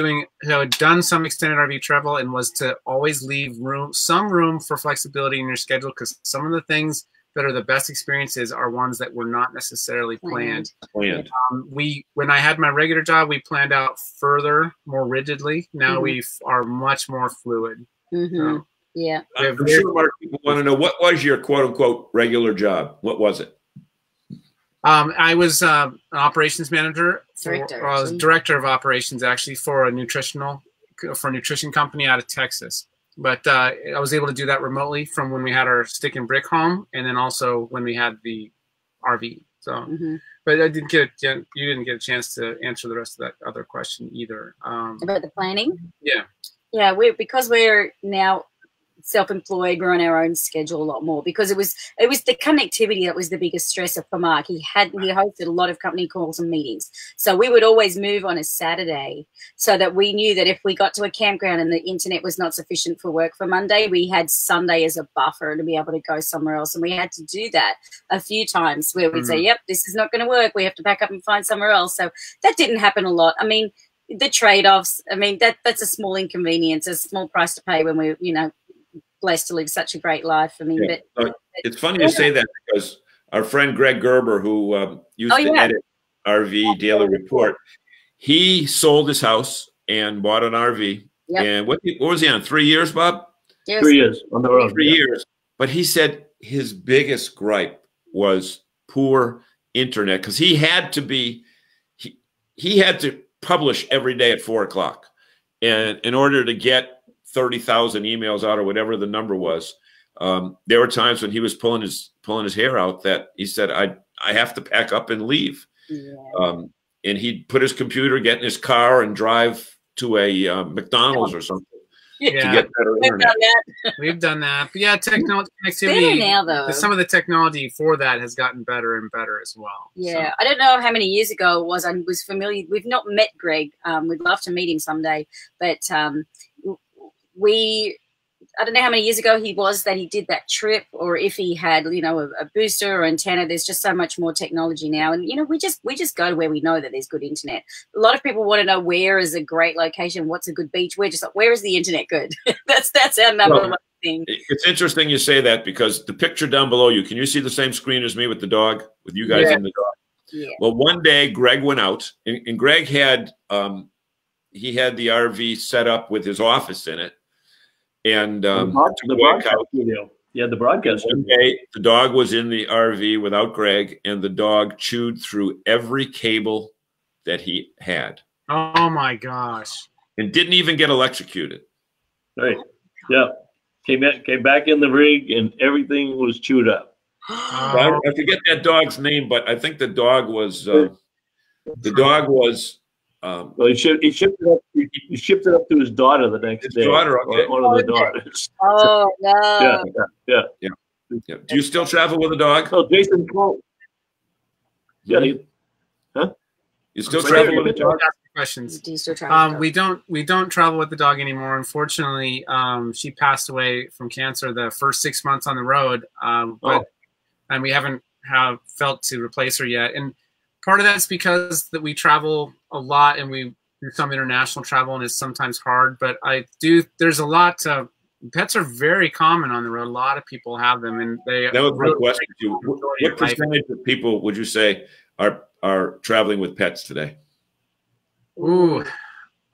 had done some extended RV travel, and was to always leave some room for flexibility in your schedule, because some of the things that are the best experiences are ones that were not necessarily planned. When I had my regular job, we planned out further, more rigidly. Now we are much more fluid. So, yeah. I'm sure Mark, people want to know, what was your quote unquote regular job? What was it? I was an operations manager. I was director of operations, actually, for a nutrition company out of Texas. But I was able to do that remotely from when we had our stick and brick home, and then also when we had the RV. So, but you didn't get a chance to answer the rest of that other question either. About the planning? Yeah. Yeah, because we're now self-employed, we're on our own schedule a lot more, because it was the connectivity that was the biggest stressor for Mark. He hosted a lot of company calls and meetings, so we would always move on a Saturday, so that we knew that if we got to a campground and the internet was not sufficient for work for Monday, we had Sunday as a buffer to be able to go somewhere else. And we had to do that a few times, where we'd say, yep, this is not going to work, we have to back up and find somewhere else. So that didn't happen a lot. I mean, the trade-offs, I mean, that's a small inconvenience, a small price to pay when we're blessed to live such a great life. I mean, but it's funny you say that, because our friend Greg Gerber, who used to edit RV Daily Report, he sold his house and bought an RV. And what was he on? 3 years, Bob? Yes. 3 years on the road. 3 years. But he said his biggest gripe was poor internet, because he had to publish every day at 4 o'clock, and in order to get 30,000 emails out, or whatever the number was, there were times when he was pulling his hair out, that he said, I have to pack up and leave. And he'd put his computer, get in his car, and drive to a McDonald's or something to get better internet. We've done that. But yeah, connectivity now, though. Some of the technology for that has gotten better and better as well. Yeah, so. I don't know how many years ago it was. I was familiar. We've not met Greg. We'd love to meet him someday, but I don't know how many years ago he did that trip, or if he had, a booster or antenna. There's just so much more technology now. And, we just go to where we know that there's good internet. A lot of people want to know where is a great location, what's a good beach. We're just like, where is the internet good? that's our number one thing. It's interesting you say that, because the picture down below you, can you see the same screen as me with the dog, with you guys and the dog? Yeah. Well, one day Greg went out, and Greg had, he had the RV set up with his office in it. And the broadcast studio. Yeah, the broadcast studio. Okay, the dog was in the RV without Greg, and the dog chewed through every cable that he had. Oh my gosh! And didn't even get electrocuted. Right. Yeah. Came back in the rig, and everything was chewed up. I forget that dog's name, but I think the dog was. Well, he shipped it up to his daughter the next day. Daughter, okay. One of the daughters. Oh no! Yeah. Do you still travel with a dog? Oh, Jason Cole. Yeah. You still travel with a dog? Questions. Do you still travel? We don't travel with the dog anymore. Unfortunately, she passed away from cancer the first 6 months on the road. And we haven't felt to replace her yet. And part of that's because that we travel a lot, and we do some international travel, and it's sometimes hard. But there's a lot. Pets are very common on the road. A lot of people have them, and they. That was my question to you. What percentage of people would you say are traveling with pets today? Ooh,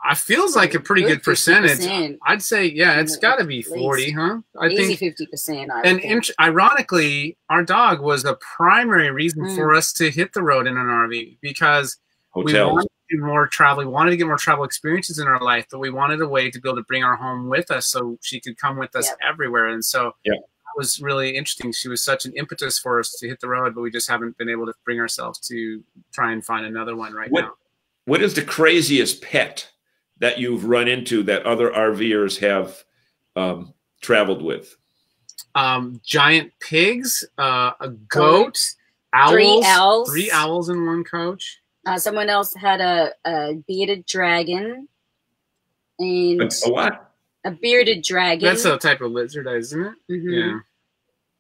I feels like a pretty good percentage. I'd say, yeah, it's got to be 40, huh? I think 50%. And ironically, our dog was the primary reason for us to hit the road in an RV, because we wanted to do more travel. We wanted to get more travel experiences in our life, but we wanted a way to be able to bring our home with us, so she could come with us everywhere. And so that was really interesting. She was such an impetus for us to hit the road, but we just haven't been able to bring ourselves to try and find another one now. What is the craziest pet that you've run into that other RVers have traveled with? giant pigs, a goat, owls, 3 owls in one coach. Someone else had a bearded dragon. And a what? A bearded dragon. That's a type of lizard, isn't it? Mm-hmm. Yeah.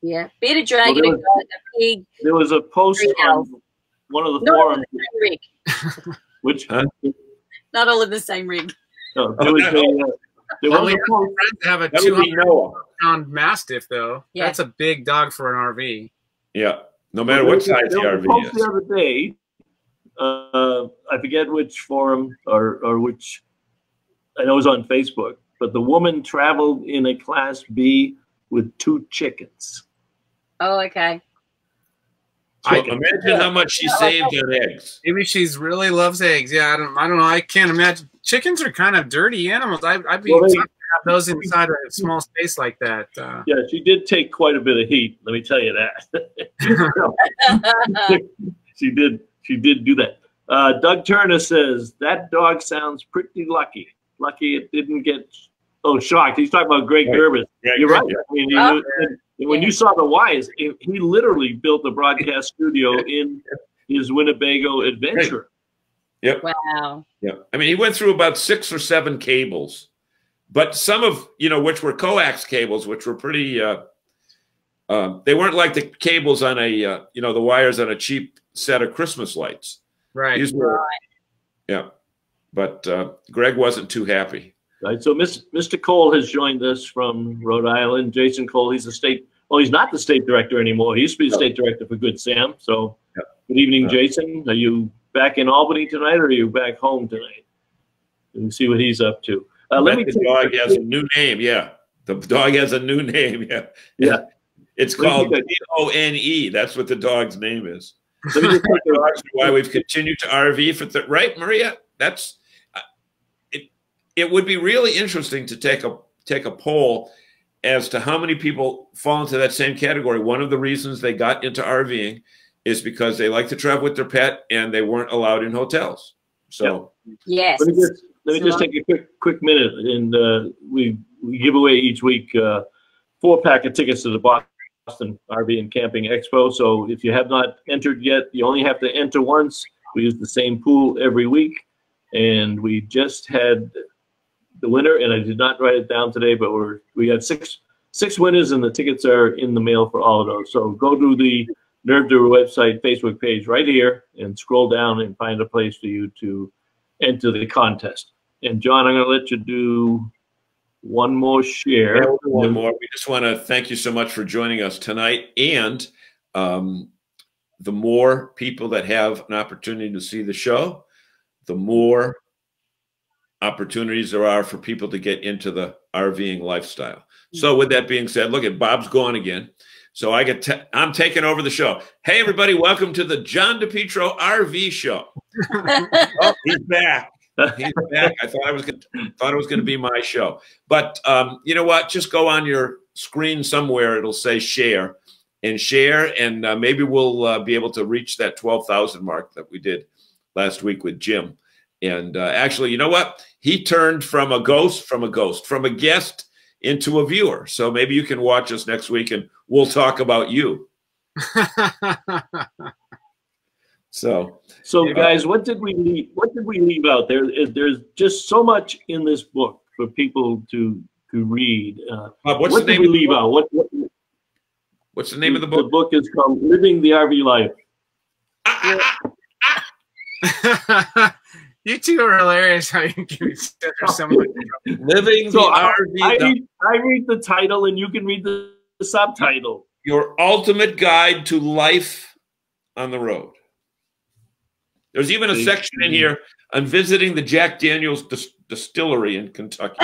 Yeah. Bearded dragon, Well, a pig. There was a post on one of the forums. Which? Huh? Not all in the same rig. No, there was a post. Have a 200-pound mastiff, though. Yeah. That's a big dog for an RV. Yeah. No matter what size the RV is. The other day, I forget which forum or which, I know it was on Facebook, but the woman traveled in a Class B with 2 chickens. Oh, okay. So imagine how much she saved on eggs. Maybe she's really loves eggs. Yeah, I don't know. I can't imagine. Chickens are kind of dirty animals. I'd be excited to have those inside a small space like that. Yeah, she did take quite a bit of heat. Let me tell you that. She did do that. Doug Turner says that dog sounds pretty lucky. Lucky it didn't get shocked. He's talking about Greg Gerber. You're right. I mean, when you saw the whys, he literally built a broadcast studio in his Winnebago adventure. Yep. Wow. Yeah. I mean, he went through about 6 or 7 cables, but some of which were coax cables, which were pretty. They weren't like the cables on a the wires on a cheap set of Christmas lights. Right. These were, yeah. But Greg wasn't too happy. Right. So Mr. Cole has joined us from Rhode Island. Jason Cole, he's he's not the state director anymore. He used to be the state director for Good Sam. So good evening, Jason. Are you back in Albany tonight or are you back home tonight? And see what he's up to. The dog has a new name. Yeah. The dog has a new name. Yeah. Yeah. It's called Bone. That's what the dog's name is. Why we've continued to RV for right, Maria? That's it would be really interesting to take a poll as to how many people fall into that same category. One of the reasons they got into RVing is because they like to travel with their pet and they weren't allowed in hotels. So yes. Let me just take a quick minute, and we give away each week 4-pack of tickets to the Boston RV and Camping Expo. So if you have not entered yet, you only have to enter once. We use the same pool every week, and we just had the winner, and I did not write it down today, but we got six winners, and the tickets are in the mail for all of those. So go to the Nerve Doer website Facebook page right here and scroll down and find a place for you to enter the contest. And John, I'm going to let you do one more share. Yeah, one more. We just want to thank you so much for joining us tonight. And the more people that have an opportunity to see the show, the more opportunities there are for people to get into the RVing lifestyle. So with that being said, look at Bob's gone again. So I'm taking over the show. Hey, everybody, welcome to the John DePietro RV show. Oh, he's back. He's back. I thought it was going to be my show. But you know what? Just go on your screen somewhere. It'll say share, and maybe we'll be able to reach that 12,000 mark that we did last week with Jim. And actually, you know what? He turned from a guest into a viewer. So maybe you can watch us next week and we'll talk about you. So guys, what did we leave out? There's just so much in this book for people to read. What did we leave out? What's the name of the book? The book is called Living the RV Life. You two are hilarious. How you give each other some Living the RV. I read the title, and you can read the subtitle. Your ultimate guide to life on the road. There's even a section in here on visiting the Jack Daniels distillery in Kentucky.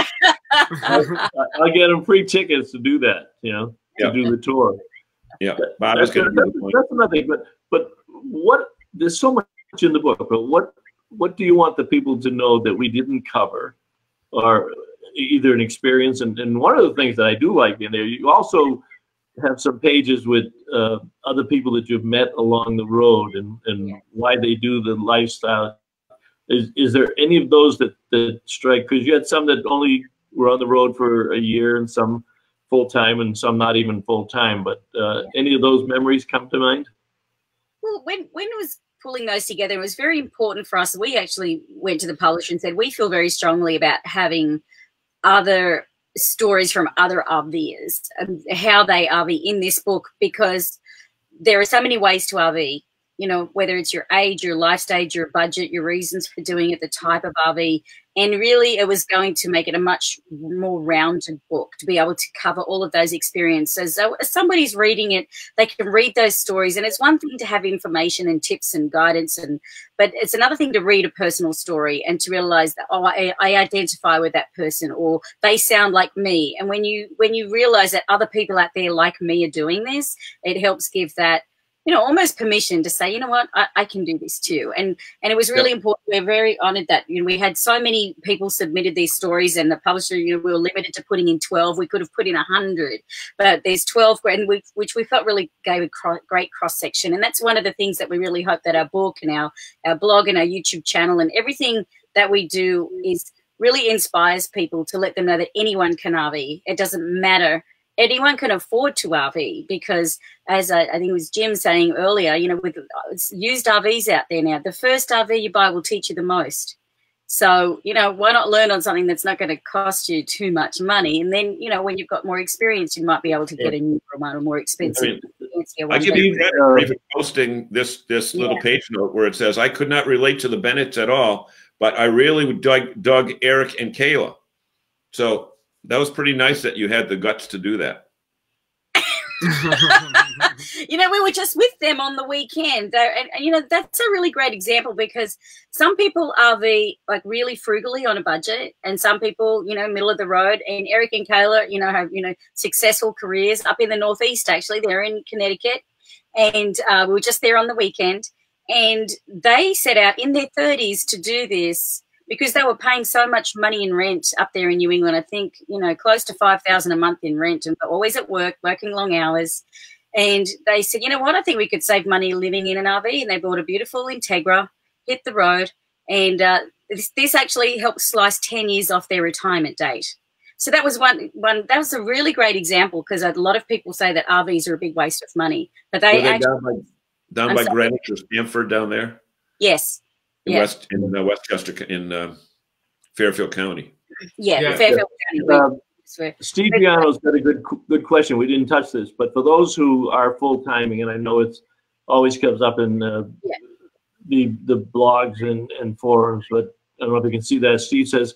I get them free tickets to do that. To do the tour. Yeah, that's another thing. But there's so much in the book. But what do you want the people to know that we didn't cover, or either an experience? And one of the things that I do like in there, you also have some pages with other people that you've met along the road and why they do the lifestyle. Is there any of those that strike? Because you had some that only were on the road for a year and some full-time and some not even full-time, but any of those memories come to mind? Well, when it was pulling those together, it was very important for us. We actually went to the publisher and said, we feel very strongly about having other stories from other RVers, how they RV in this book, because there are so many ways to RV, you know, whether it's your age, your life stage, your budget, your reasons for doing it, the type of RV. And really it was going to make it a much more rounded book to be able to cover all of those experiences. So as somebody's reading it, they can read those stories. And it's one thing to have information and tips and guidance, but it's another thing to read a personal story and to realize that, oh, I identify with that person, or they sound like me. And when you realize that other people out there like me are doing this, it helps give that, you know, almost permission to say, you know what, I can do this too. And it was really important. We're very honored that, you know, we had so many people submitted these stories, and the publisher, you know, we were limited to putting in 12. We could have put in 100, but there's 12, which we felt really gave a great cross section. And that's one of the things that we really hope that our book and our blog and our YouTube channel and everything that we do is really inspires people to let them know that anyone can RV. It doesn't matter. Anyone can afford to RV, because as I think it was Jim saying earlier, you know, with used RVs out there now, the first RV you buy will teach you the most. So, you know, why not learn on something that's not going to cost you too much money? And then, you know, when you've got more experience, you might be able to get a newer one or more expensive. I give you credit for even posting this little page note where it says, I could not relate to the Bennetts at all, but I really dug Eric and Kayla. So that was pretty nice that you had the guts to do that. You know, we were just with them on the weekend. And, you know, that's a really great example, because some people RV like really frugally on a budget, and some people, you know, middle of the road. And Eric and Kayla, you know, have, you know, successful careers up in the Northeast. Actually, they're in Connecticut, and we were just there on the weekend. And they set out in their 30s to do this, because they were paying so much money in rent up there in New England. I think, you know, close to $5,000 a month in rent, and always at work, working long hours. And they said, you know what, I think we could save money living in an RV. And they bought a beautiful Integra, hit the road. And this actually helped slice 10 years off their retirement date. So that was one that was a really great example, because a lot of people say that RVs are a big waste of money. But they actually, down by Greenwich or Stamford down there? Yes. In Westchester, in Fairfield County. Yeah. Fairfield County. Steve Piano's got a good question. We didn't touch this, but for those who are full-timing, and I know it's always comes up in the blogs and forums, but I don't know if you can see that. Steve says,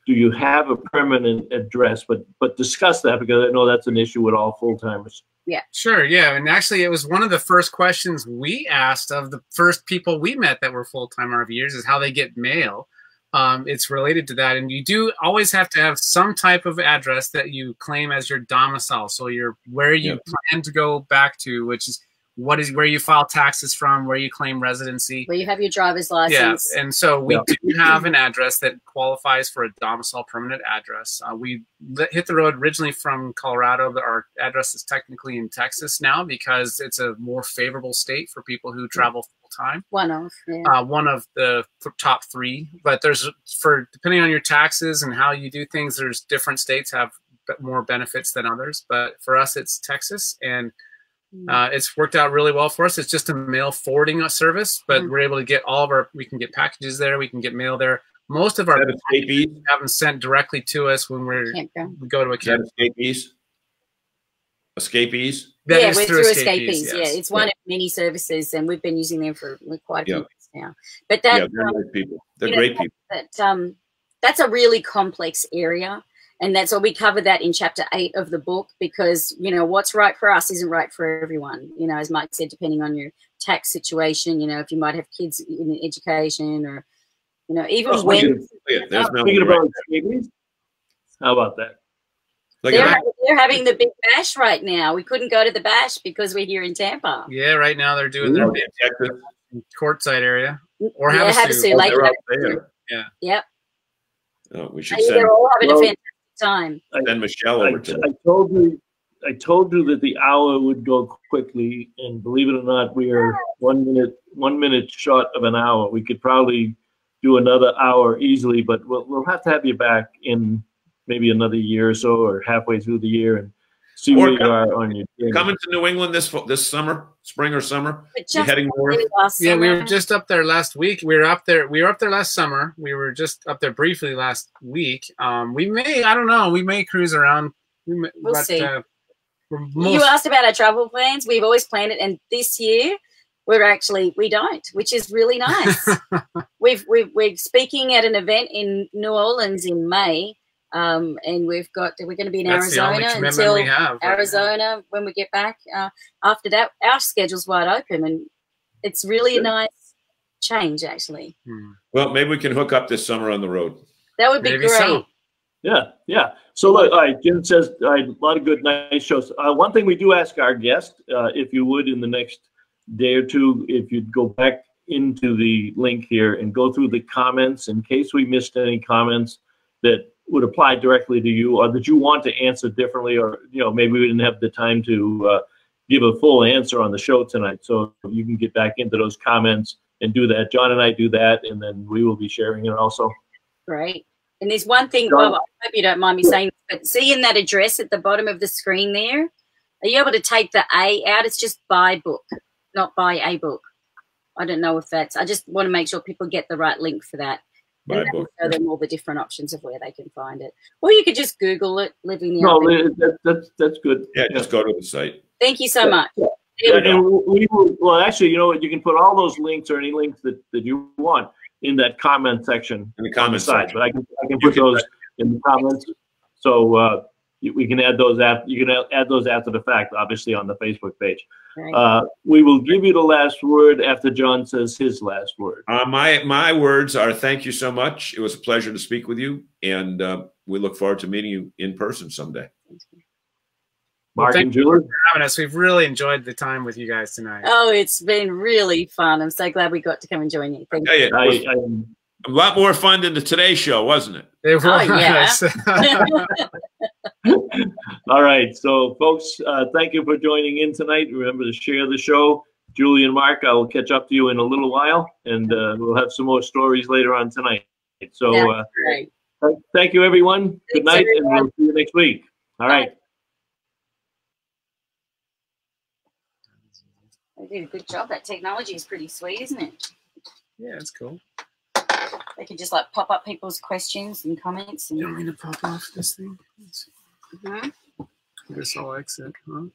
do you have a permanent address? But discuss that, because I know that's an issue with all full-timers. Yeah. Sure. Yeah. And actually, it was one of the first questions we asked of the first people we met that were full-time RVers, is how they get mail. It's related to that. And you do always have to have some type of address that you claim as your domicile. So where you plan to go back to, which is where you file taxes from, where you claim residency. Where you have your driver's license. Yeah. And so we do have an address that qualifies for a domicile permanent address. We hit the road originally from Colorado, but our address is technically in Texas now, because it's a more favorable state for people who travel full time. One of the top 3. But depending on your taxes and how you do things, there's different states have more benefits than others. But for us, it's Texas, and it's worked out really well for us. It's just a mail forwarding service, but we're able to get we can get packages there. We can get mail there. Most of our packages have them sent directly to us when we go to a camp. Escapees? We're through Escapees. Yes. Yeah, it's one of many services, and we've been using them for quite a few months now. But they're nice people. They're great people. That's a really complex area. And that's why we cover that in chapter 8 of the book, because, you know, what's right for us isn't right for everyone. You know, as Mike said, depending on your tax situation, you know, if you might have kids in education, or, you know, even thinking about escapees. How about that? They're having the big bash right now. We couldn't go to the bash because we're here in Tampa. Yeah, right now they're doing their courtside area. Or Havasu. Yeah. Yep. Oh, we should send. They're all having a fantastic time. Send Michelle over to. I told you that the hour would go quickly, and believe it or not, we are 1 minute short of an hour. We could probably do another hour easily, but we'll have to have you back in maybe another year or so, or halfway through the year, and see where you are on your journey. Coming to New England this summer, spring or summer. You're heading north. Yeah, we were just up there last week. We were up there last summer. We were just up there briefly last week. We may, I don't know, we may cruise around. We'll see. You asked about our travel plans. We've always planned it, and this year we don't, which is really nice. We're speaking at an event in New Orleans in May. And we're going to be in Arizona until Arizona when we get back. After that, our schedule's wide open, and it's really a nice change, actually. Well, maybe we can hook up this summer on the road. That would be great. So. Yeah. So, look, all right, Jim says a lot of good, nice shows. One thing we do ask our guests, if you would, in the next day or two, if you'd go back into the link here and go through the comments in case we missed any comments that would apply directly to you, or that you want to answer differently, or maybe we didn't have the time to give a full answer on the show tonight. So you can get back into those comments and do that. John and I do that, and then we will be sharing it also. Great. And there's one thing, Bob, I hope you don't mind me saying, but see in that address at the bottom of the screen there, are you able to take the A out? It's just buy book, not buy a book. I don't know if that's, I just want to make sure people get the right link for that. And show them all the different options of where they can find it. Or you could just Google it, living the that's good. Yeah, just go to the site. Thank you so much. Yeah, and we will, well, actually, you know what? You can put all those links or any links that you want in that comment section in the comment side. But I can put those in the comments. So we can add those you can add those after the fact, obviously, on the Facebook page. Right. We will give you the last word after John says his last word. My words are thank you so much. It was a pleasure to speak with you, and we look forward to meeting you in person someday. Mark and Julie, for having us. We've really enjoyed the time with you guys tonight. Oh, it's been really fun. I'm so glad we got to come and join you. Thank you. A lot more fun than the Today Show, wasn't it? It was. Yeah. All right. So, folks, thank you for joining in tonight. Remember to share the show. Julie and Mark, I will catch up to you in a little while, and we'll have some more stories later on tonight. So, thank you, everyone. Good night, and we'll see you next week. All right. They did a good job. That technology is pretty sweet, isn't it? Yeah, it's cool. They can just like pop up people's questions and comments. And you want me to pop off this thing? Mm-hmm. I guess I'll exit, huh?